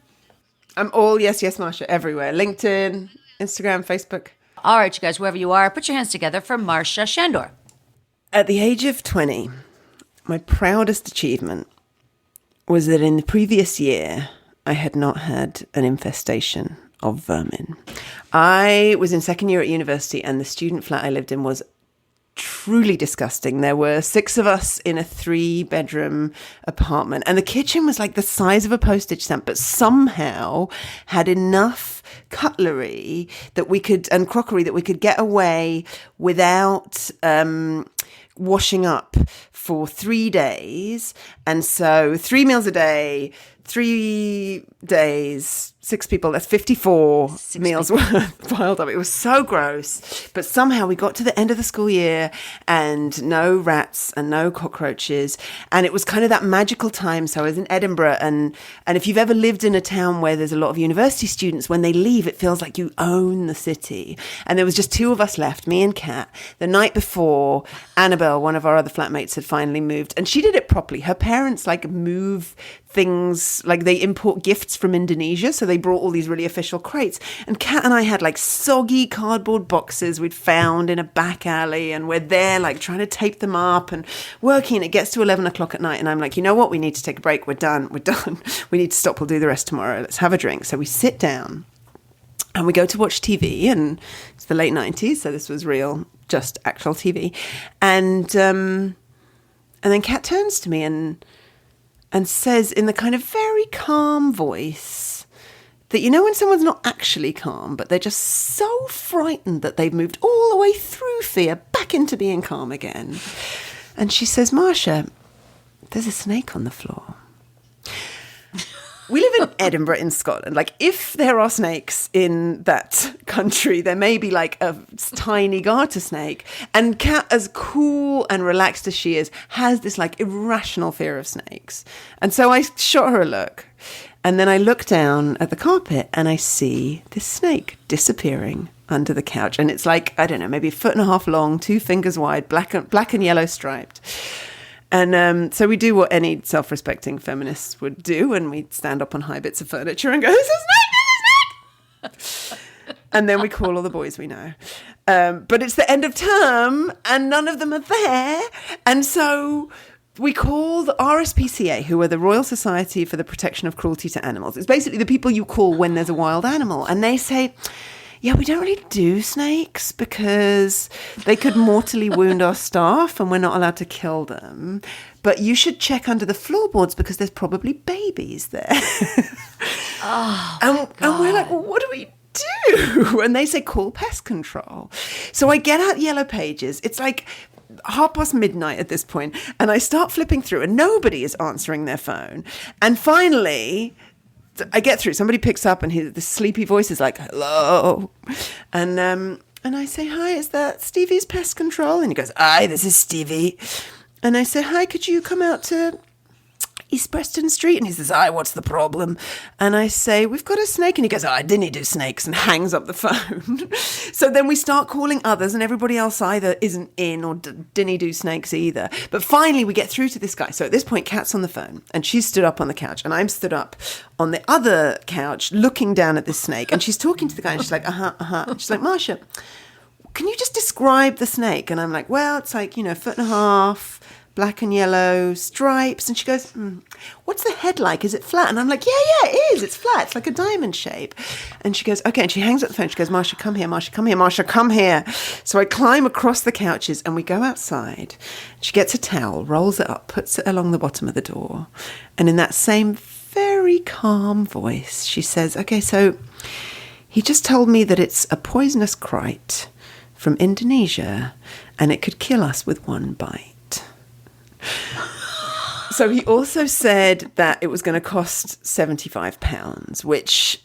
I'm all yes, Marsha everywhere. LinkedIn, Instagram, Facebook. All right, you guys, wherever you are, put your hands together for Marsha Shandur. At the age of 20, my proudest achievement was that in the previous year, I had not had an infestation of vermin. I was in second year at university and the student flat I lived in was truly disgusting. There were 6 of us in a 3-bedroom apartment and the kitchen was like the size of a postage stamp, but somehow had enough cutlery that we could, and crockery that we could get away without washing up for 3 days. And so 3 meals a day, 3 days, 6 people, that's 54 meals worth piled up. It was so gross. But somehow we got to the end of the school year and no rats and no cockroaches. And it was kind of that magical time. So I was in Edinburgh. And if you've ever lived in a town where there's a lot of university students, when they leave, it feels like you own the city. And there was just 2 of us left, me and Kat. The night before, Annabelle, one of our other flatmates, had finally moved. And she did it properly. Her parents move things, they import gifts from Indonesia. So they brought all these really official crates. And Kat and I had soggy cardboard boxes we'd found in a back alley. And we're there trying to tape them up and working. And it gets to 11 o'clock at night. And I'm like, you know what? We need to take a break. We're done. We need to stop. We'll do the rest tomorrow. Let's have a drink. So we sit down and we go to watch TV. And it's the late 90s. So this was real, just actual TV. And then Kat turns to me and says in the kind of very calm voice that, when someone's not actually calm, but they're just so frightened that they've moved all the way through fear back into being calm again. And she says, Marsha, there's a snake on the floor. We live in Edinburgh in Scotland. If there are snakes in that country, there may be a tiny garter snake. And Kat, as cool and relaxed as she is, has this irrational fear of snakes. And so I shot her a look. And then I look down at the carpet and I see this snake disappearing under the couch. And it's I don't know, maybe 1.5 foot long, 2 fingers wide, black and yellow striped. And so we do what any self-respecting feminists would do, and we stand up on high bits of furniture and go, there's a snake! And then we call all the boys we know. But it's the end of term, and none of them are there. And so we call the RSPCA, who are the Royal Society for the Protection of Cruelty to Animals. It's basically the people you call when there's a wild animal. And they say, yeah, we don't really do snakes because they could mortally wound our staff and we're not allowed to kill them. But you should check under the floorboards because there's probably babies there. And we're like, well, what do we do? And they say, call pest control. So I get out Yellow Pages. It's midnight at this point, and I start flipping through and nobody is answering their phone. And finally I get through. Somebody picks up and the sleepy voice is like, hello. And I say, hi, is that Stevie's Pest Control? And he goes, aye, this is Stevie. And I say, hi, could you come out to East Preston Street? And he says, aye, what's the problem? And I say, we've got a snake. And he goes, I didn't do snakes, and hangs up the phone. So then we start calling others, and everybody else either isn't in or didn't do snakes either. But finally we get through to this guy. So at this point, Kat's on the phone and she's stood up on the couch and I'm stood up on the other couch looking down at this snake. And she's talking to the guy and she's like, And she's like, Marsha, can you just describe the snake? And I'm like, well, it's 1.5 foot, black and yellow stripes. And she goes, what's the head like? Is it flat? And I'm like, yeah, it is. It's flat. It's like a diamond shape. And she goes, okay. And she hangs up the phone. She goes, Marsha, come here. Marsha, come here. Marsha, come here. So I climb across the couches and we go outside. She gets a towel, rolls it up, puts it along the bottom of the door. And in that same very calm voice, she says, okay, so He just told me that it's a poisonous crite from Indonesia and it could kill us with one bite. So he also said that it was going to cost £75, which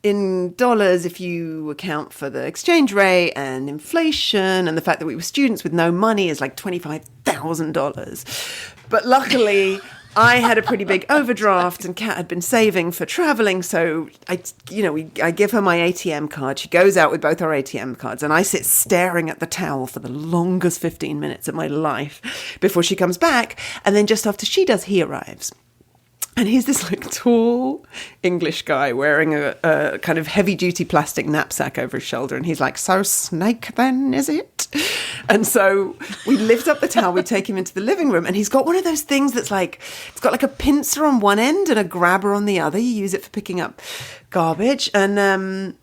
in dollars, if you account for the exchange rate and inflation and the fact that we were students with no money, is like $25,000. But luckily, I had a pretty big overdraft and Kat had been saving for traveling. So I give her my ATM card. She goes out with both our ATM cards and I sit staring at the towel for the longest 15 minutes of my life before she comes back. And then just after she does, he arrives. And he's this like tall English guy wearing a kind of heavy-duty plastic knapsack over his shoulder. And he's like, so snake then, is it? And so we lift up the towel, we take him into the living room, and he's got one of those things that's like, it's got like a pincer on one end and a grabber on the other. You use it for picking up garbage. And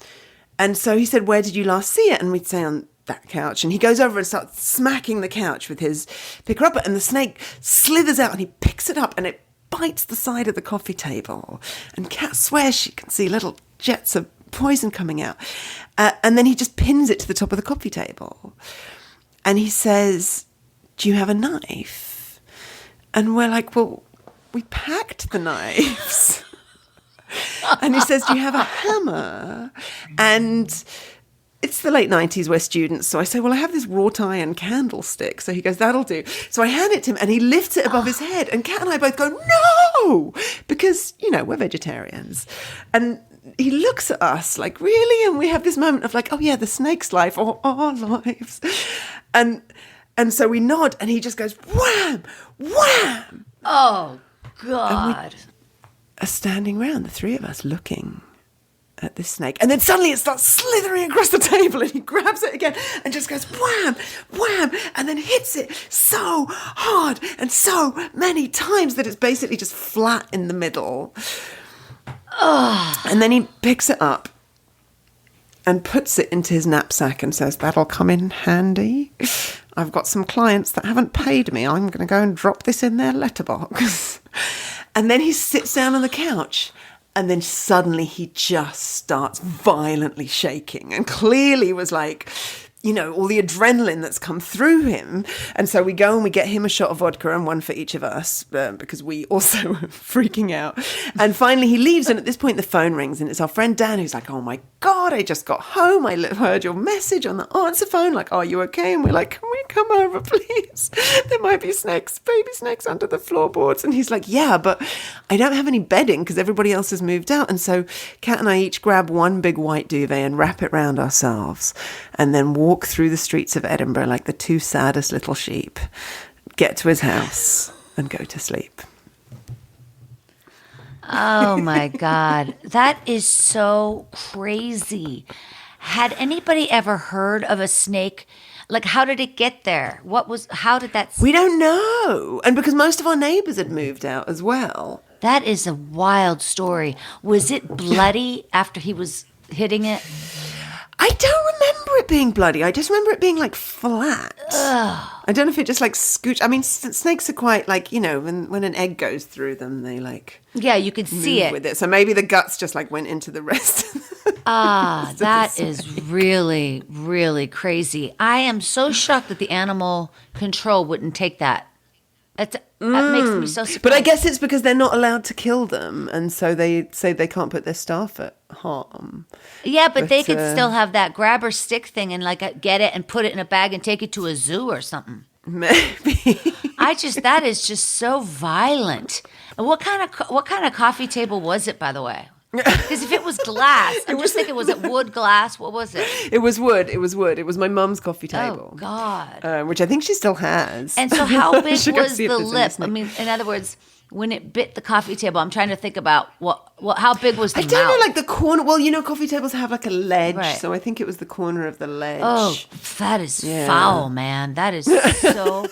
so he said, where did you last see it? And we'd say on that couch. And he goes over and starts smacking the couch with his picker-upper. And the snake slithers out and he picks it up and it bites the side of the coffee table, and Kat swears she can see little jets of poison coming out. And then he just pins it to the top of the coffee table. And he says, do you have a knife? And we're like, well, we packed the knives. And he says, do you have a hammer? And it's the late 90s, we're students. So I say, well, I have this wrought iron candlestick. So he goes, that'll do. So I hand it to him and he lifts it above his head. And Kat and I both go, no, because, we're vegetarians. And he looks at us like, really? And we have this moment of like, oh yeah, the snake's life or our lives. And so we nod and he just goes, wham, wham. Oh, God. And we are standing around, the three of us, looking at this snake. And then suddenly it starts slithering across the table and he grabs it again and just goes wham, wham, and then hits it so hard and so many times that it's basically just flat in the middle. Oh. And then he picks it up and puts it into his knapsack and says, that'll come in handy. I've got some clients that haven't paid me. I'm going to go and drop this in their letterbox. And then he sits down on the couch. And then suddenly he just starts violently shaking and clearly was like, all the adrenaline that's come through him. And so we go and we get him a shot of vodka and one for each of us because we also were freaking out. And finally he leaves. And at this point the phone rings and it's our friend Dan who's like, oh my God, I just got home. I heard your message on the answer phone. Like, are you okay? And we're like, can we come over, please? There might be snakes, baby snakes under the floorboards. And he's like, yeah, but I don't have any bedding because everybody else has moved out. And so Kat and I each grab one big white duvet and wrap it round ourselves and then walk through the streets of Edinburgh like the two saddest little sheep, get to his house and go to sleep. Oh my God. That is so crazy. Had anybody ever heard of a snake? Like, how did it get there? How did that? We don't know. And because most of our neighbors had moved out as well. That is a wild story. Was it bloody after he was hitting it? I don't remember it being bloody. I just remember it being like flat. Ugh. I don't know if it just like scooched. I mean, snakes are quite like, when an egg goes through them, they like... Yeah, you could see it. With it. So maybe the guts just like went into the rest. That is really, really crazy. I am so shocked that the animal control wouldn't take that. That makes me so surprised. But I guess it's because they're not allowed to kill them. And so they say they can't put their staff at harm. Yeah, but they could still have that grabber stick thing and like get it and put it in a bag and take it to a zoo or something. Maybe. That is just so violent. And what kind of coffee table was it, by the way? Because if it was glass, I'm just thinking, was it wood, glass? What was it? It was wood. It was my mum's coffee table. Oh, God. Which I think she still has. And so how big was the lip? I mean, in other words, when it bit the coffee table, I'm trying to think about how big was the mouth? I don't know, like the corner. Well, coffee tables have like a ledge. Right. So I think it was the corner of the ledge. Oh, that is foul, man. That is so...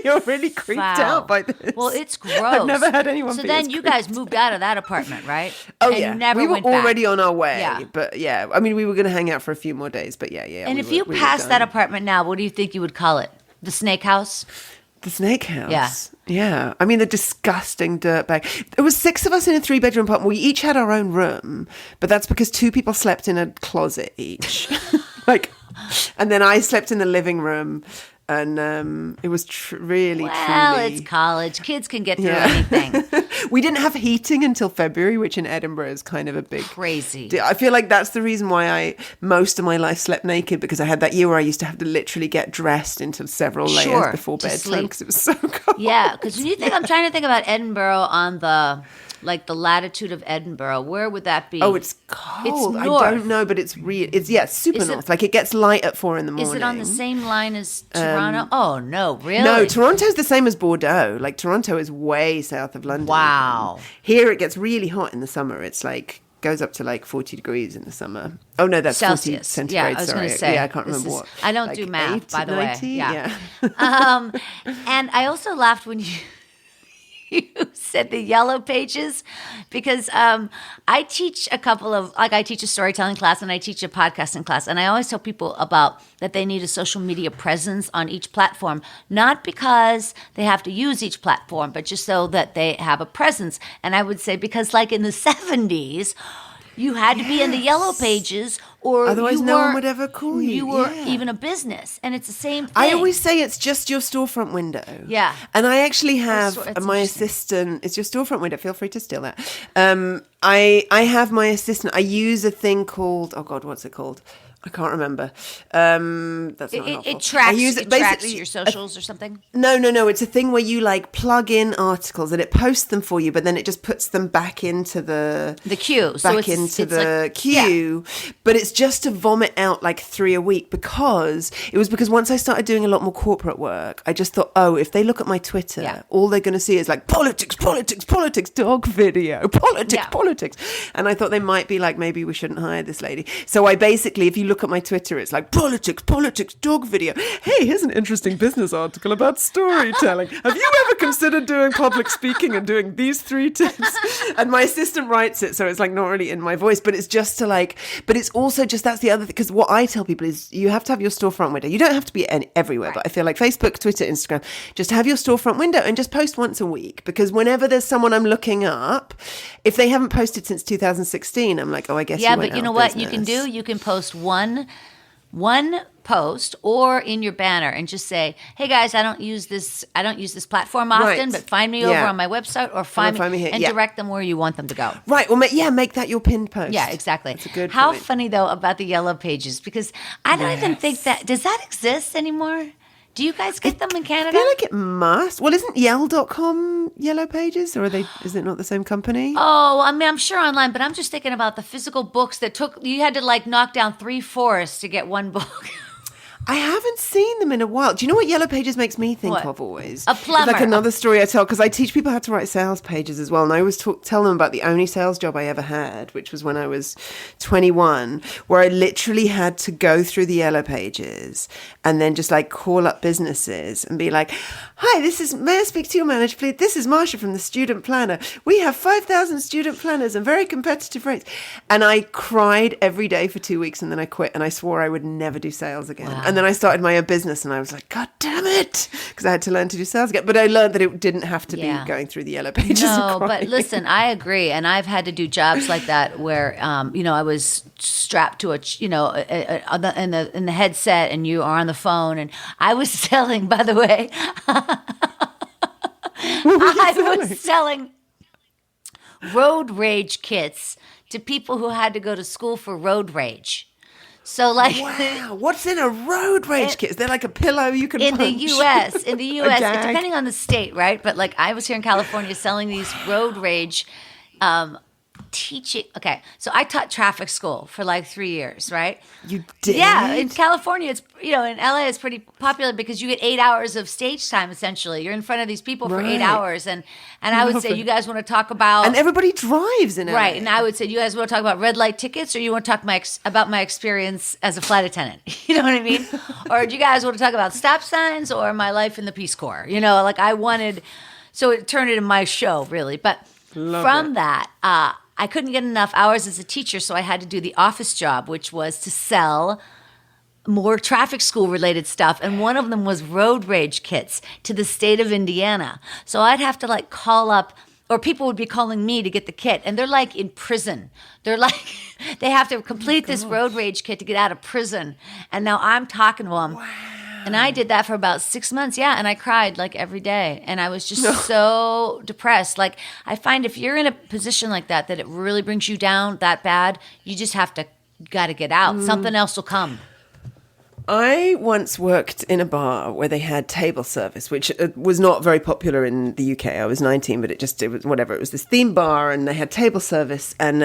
You're really creeped out by this. Well, it's gross. I've never had anyone. So then you guys moved out of that apartment, right? Oh, and yeah. You never we were went back. already on our way. Yeah. But yeah, I mean, we were going to hang out for a few more days. But yeah. And if you passed that apartment now, what do you think you would call it? The Snake House? The snake house. Yeah. Yeah. I mean, the disgusting dirtbag. There was 6 of us in a 3-bedroom apartment. We each had our own room, but that's because 2 people slept in a closet each. And then I slept in the living room. And it was truly. It's college. Kids can get through anything. We didn't have heating until February, which in Edinburgh is kind of a big... Crazy. I feel like that's the reason why I, most of my life, slept naked, because I had that year where I used to have to literally get dressed into several layers before bedtime because it was so cold. Yeah, because when you think, I'm trying to think about Edinburgh on the latitude of Edinburgh, where would that be? Oh, it's cold. It's north. I don't know, but it's real. It's super north. Like, it gets light at 4 a.m. Is it on the same line as Toronto? Oh no, really? No, Toronto's the same as Bordeaux. Like, Toronto is way south of London. Wow. Here it gets really hot in the summer. It's goes up to 40 degrees in the summer. Oh no, that's Celsius. 40 centigrade. Yeah, I was sorry. going to say. Yeah, I can't remember what. I don't do math, by the 90? way. Yeah. And I also laughed when you said the yellow pages, because I teach I teach a storytelling class and I teach a podcasting class, and I always tell people about that they need a social media presence on each platform, not because they have to use each platform, but just so that they have a presence. And I would say, because in the 70s, you had to be in the yellow pages, or otherwise no one would ever call you. You were even a business, and it's the same thing. I always say it's just your storefront window. Yeah. And I actually have that's my assistant. It's your storefront window. Feel free to steal that. I have my assistant. I use a thing called, oh God, what's it called? I can't remember. That's not helpful. It tracks, I use it tracks your socials or something? No. It's a thing where you plug in articles and it posts them for you, but then it just puts them back into the queue. Back into the queue. Yeah. But it's just to vomit out 3 a week, because once I started doing a lot more corporate work, I just thought, if they look at my Twitter, all they're going to see is politics, dog video, politics. And I thought they might be maybe we shouldn't hire this lady. So I basically, if you look at my Twitter, it's politics, dog video. Hey, here's an interesting business article about storytelling. Have you ever considered doing public speaking and doing these 3 tips? And my assistant writes it, so it's not really in my voice, but it's just to but it's also just, that's the other thing, because what I tell people is you have to have your storefront window. You don't have to be everywhere, right. But I feel Facebook, Twitter, Instagram, just have your storefront window and just post once a week, because whenever there's someone I'm looking up, if they haven't posted since 2016, I'm like, I guess you went but you out know of what business. you can do? You can post one post or in your banner and just say, hey guys, I don't use this platform often, but find me over on my website, or find me here, and direct them where you want them to go. Right. Well, make that your pinned post. Yeah, exactly. That's a good How point. funny though about the yellow pages, because I don't even think does that exist anymore? Do you guys get them in Canada? I feel like it must. Well, isn't Yell.com Yellow Pages, or is it not the same company? Oh, I mean, I'm sure online, but I'm just thinking about the physical books that you had to knock down 3 forests to get one book. I haven't seen them in a while. Do you know what Yellow Pages makes me think What? of always? A plumber. It's another story I tell, because I teach people how to write sales pages as well. And I always tell them about the only sales job I ever had, which was when I was 21, where I literally had to go through the Yellow Pages and then just call up businesses and be like, hi, may I speak to your manager, please? This is Marsha from the Student Planner. We have 5,000 student planners and very competitive rates. And I cried every day for 2 weeks, and then I quit, and I swore I would never do sales again. Wow. And then I started my own business, and I was like, God damn it, because I had to learn to do sales again. But I learned that it didn't have to be going through the Yellow Pages. No, but listen, I agree, and I've had to do jobs like that where, I was strapped to in the headset, and you are on the phone, and I was selling. By the way, I was selling road rage kits to people who had to go to school for road rage. So wow, what's in a road rage kit? Is there a pillow you can in punch? In the U.S., depending on the state, right? But I was here in California selling these road rage teaching. Okay, so I taught traffic school for 3 years, right? You did? Yeah, in California, it's in LA, it's pretty popular because you get 8 hours of stage time. Essentially, you're in front of these people for 8 hours, and I would say, you guys want to talk about, and everybody drives in LA, right? And I would say, you guys want to talk about red light tickets, or you want to talk about my experience as a flight attendant? You know what I mean? Or do you guys want to talk about stop signs or my life in the Peace Corps? I wanted, so it turned into my show really, but from that. I couldn't get enough hours as a teacher, so I had to do the office job, which was to sell more traffic school related stuff. And one of them was road rage kits to the state of Indiana. So I'd have to like call up, or people would be calling me to get the kit. And they're like in prison. They're like, they have to complete this road rage kit to get out of prison. And now I'm talking to them. Wow. And I did that for about 6 months. Yeah. And I cried like every day. And I was just so depressed. Like, I find if you're in a position like that it really brings you down that bad, you just got to get out. Something else will come. I once worked in a bar where they had table service, which was not very popular in the UK. I was 19, but it was whatever. It was this theme bar, and they had table service, and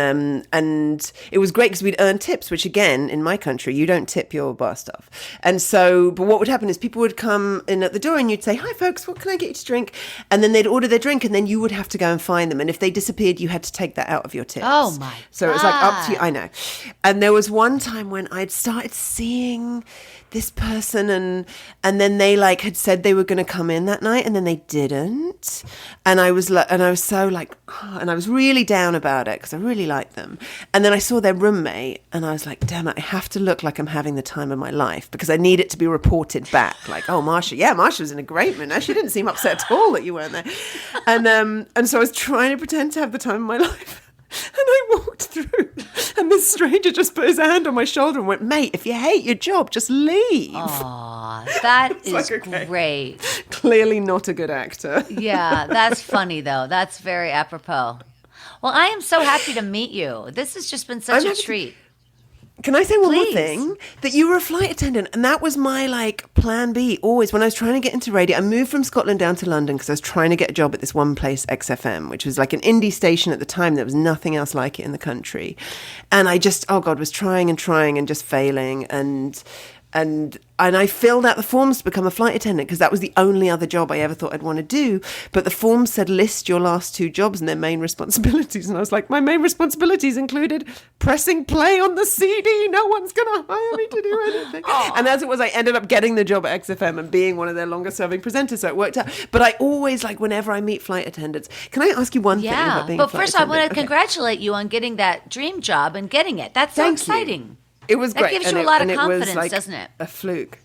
it was great because we'd earn tips, which again, in my country, you don't tip your bar staff. And so, but what would happen is people would come in at the door, and you'd say, "Hi, folks, what can I get you to drink?" And then they'd order their drink, and then you would have to go and find them. And if they disappeared, you had to take that out of your tips. Oh my! So it was like up to you. I know. And there was one time when I'd started seeing this person, and then they like had said they were going to come in that night, and then they didn't, and I was so like, and I was really down about it because I really liked them. And then I saw their roommate, and I was like, damn it, I have to look like I'm having the time of my life because I need it to be reported back. Like, oh, Marsha was in a great mood. She didn't seem upset at all that you weren't there. And so I was trying to pretend to have the time of my life. And I walked through, and this stranger just put his hand on my shoulder and went, "Mate, if you hate your job, just leave." Aw, that is like, okay, great. Clearly not a good actor. Yeah, that's funny, though. That's very apropos. Well, I am so happy to meet you. This has just been such a treat. Can I say one more thing? That you were a flight attendant, and that was my like plan B always. When I was trying to get into radio, I moved from Scotland down to London because I was trying to get a job at this one place, XFM, which was like an indie station at the time. There was nothing else like it in the country. And I just, oh God, was trying and just failing. And I filled out the forms to become a flight attendant because that was the only other job I ever thought I'd want to do. But the forms said list your last 2 jobs and their main responsibilities. And I was like, my main responsibilities included pressing play on the CD. No one's going to hire me to do anything. And as it was, I ended up getting the job at XFM and being one of their longest serving presenters. So it worked out. But I always, like, whenever I meet flight attendants, can I ask you one thing about being a flight attendant? But first, I want to congratulate you on getting that dream job and getting it. That's so exciting. It was great. That gives you a lot of confidence, doesn't it? A fluke.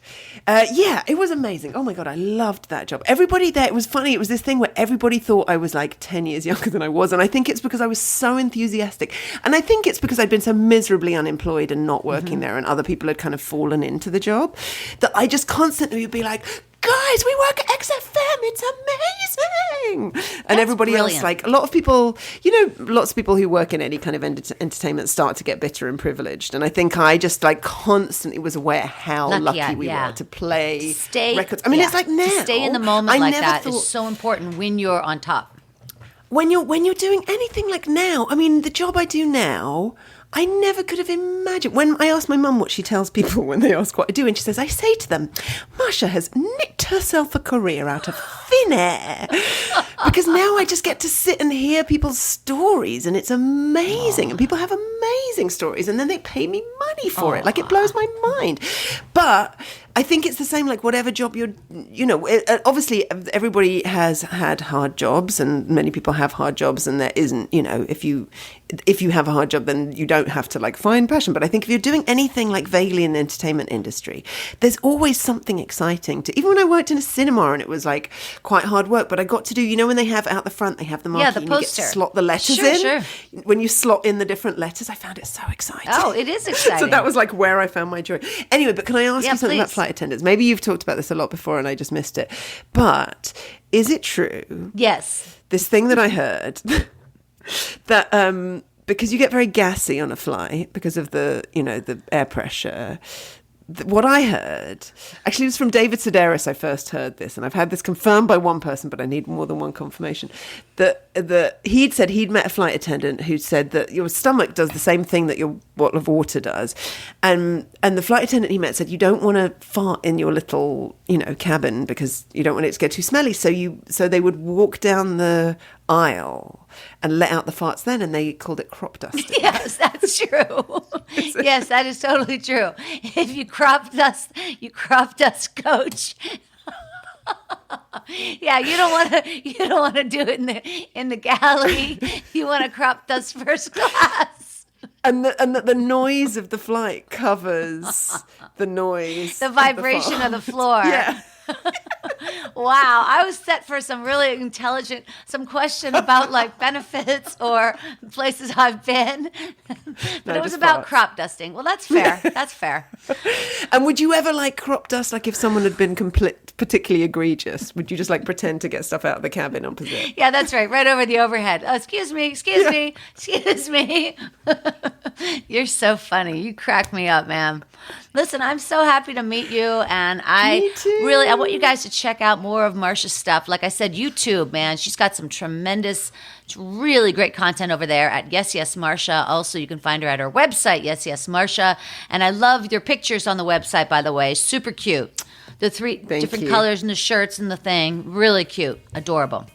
Yeah, it was amazing. Oh my God, I loved that job. Everybody there, it was funny. It was this thing where everybody thought I was like 10 years younger than I was. And I think it's because I was so enthusiastic. And I think it's because I'd been so miserably unemployed and not working there, and other people had kind of fallen into the job, that I just constantly would be like, guys, we work at XFM, it's amazing. And everybody else, like a lot of people, lots of people who work in any kind of entertainment start to get bitter and privileged. And I think I just like constantly was aware how lucky we were to play records. I mean, it's like now. To stay in the moment like that is so important when you're on top. When you're doing anything like now, I mean, the job I do now, I never could have imagined. When I ask my mum what she tells people when they ask what I do, and she says, I say to them, Marsha has nicked herself a career out of thin air. Because now I just get to sit and hear people's stories, and it's amazing. And people have amazing stories, and then they pay me money for it. Like, it blows my mind. But I think it's the same, like whatever job you're, obviously everybody has had hard jobs, and many people have hard jobs, and there isn't, if you have a hard job, then you don't have to like find passion. But I think if you're doing anything like vaguely in the entertainment industry, there's always something exciting to, even when I worked in a cinema and it was like quite hard work, but I got to do, when they have out the front, they have the marquee, the poster. And you get to slot the letters in. Sure. When you slot in the different letters, I found it so exciting. Oh, it is exciting. So that was like where I found my joy. Anyway, but can I ask you something about flight attendants? Maybe you've talked about this a lot before and I just missed it. But is it true? Yes. This thing that I heard that because you get very gassy on a flight because of the air pressure. What I heard, actually it was from David Sedaris I first heard this, and I've had this confirmed by one person, but I need more than one confirmation, that he'd said he'd met a flight attendant who said that your stomach does the same thing that your bottle of water does. And the flight attendant he met said you don't want to fart in your little, cabin because you don't want it to get too smelly. So they would walk down the aisle and let out the farts then, and they called it crop dusting. Yes, that's true. Yes, that is totally true. If you crop dust coach. Yeah, you don't want to do it in the galley. You want to crop dust first class. And that the noise of the flight covers the noise. The vibration of the floor. Yeah. Wow, I was set for some really intelligent, some question about like benefits or places I've been, but it was about crop dusting. Well, that's fair. That's fair. And would you ever like crop dust? Like if someone had been particularly egregious, would you just like pretend to get stuff out of the cabin opposite? Yeah, that's right. Right over the overhead. Oh, excuse me. You're so funny. You crack me up, man. Listen, I'm so happy to meet you, and I want you guys to check out more of Marsha's stuff. Like I said, YouTube, man, she's got some tremendous, really great content over there at Yes Yes Marsha. Also, you can find her at her website, Yes Yes Marsha, and I love your pictures on the website, by the way. Super cute. The three different colors and the shirts and the thing, really cute, adorable.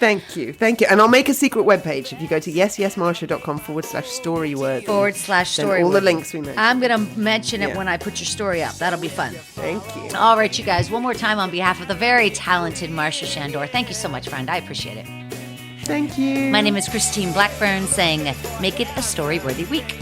Thank you. And I'll make a secret webpage if you go to yesyesmarsha.com/storyworthy. /storyworthy. All the links we mentioned. I'm going to mention it when I put your story up. That'll be fun. Thank you. All right, you guys, one more time on behalf of the very talented Marsha Shandur. Thank you so much, friend. I appreciate it. Thank you. My name is Christine Blackburn saying, make it a story-worthy week.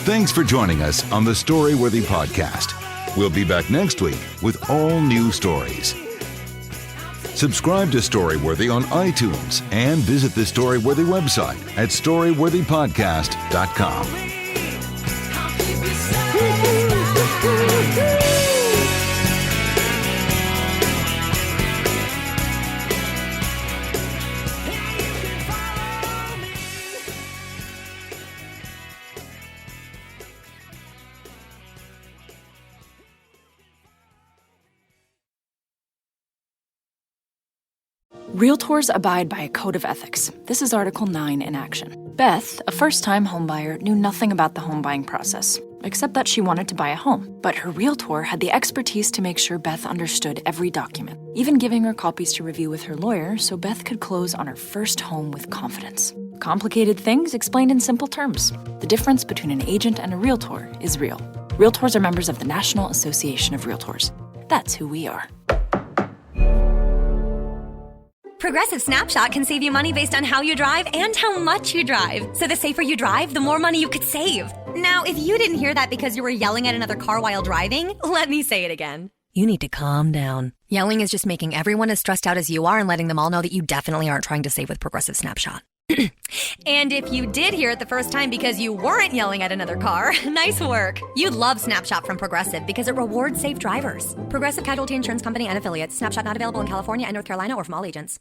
Thanks for joining us on the Storyworthy podcast. We'll be back next week with all new stories. Subscribe to Storyworthy on iTunes and visit the Storyworthy website at storyworthypodcast.com. Realtors abide by a code of ethics. This is Article 9 in action. Beth, a first-time homebuyer, knew nothing about the home buying process, except that she wanted to buy a home. But her realtor had the expertise to make sure Beth understood every document, even giving her copies to review with her lawyer so Beth could close on her first home with confidence. Complicated things explained in simple terms. The difference between an agent and a realtor is real. Realtors are members of the National Association of Realtors. That's who we are. Progressive Snapshot can save you money based on how you drive and how much you drive. So the safer you drive, the more money you could save. Now, if you didn't hear that because you were yelling at another car while driving, let me say it again. You need to calm down. Yelling is just making everyone as stressed out as you are and letting them all know that you definitely aren't trying to save with Progressive Snapshot. And if you did hear it the first time because you weren't yelling at another car, nice work. You'd love Snapshot from Progressive because it rewards safe drivers. Progressive Casualty Insurance Company and affiliates. Snapshot not available in California and North Carolina or from all agents.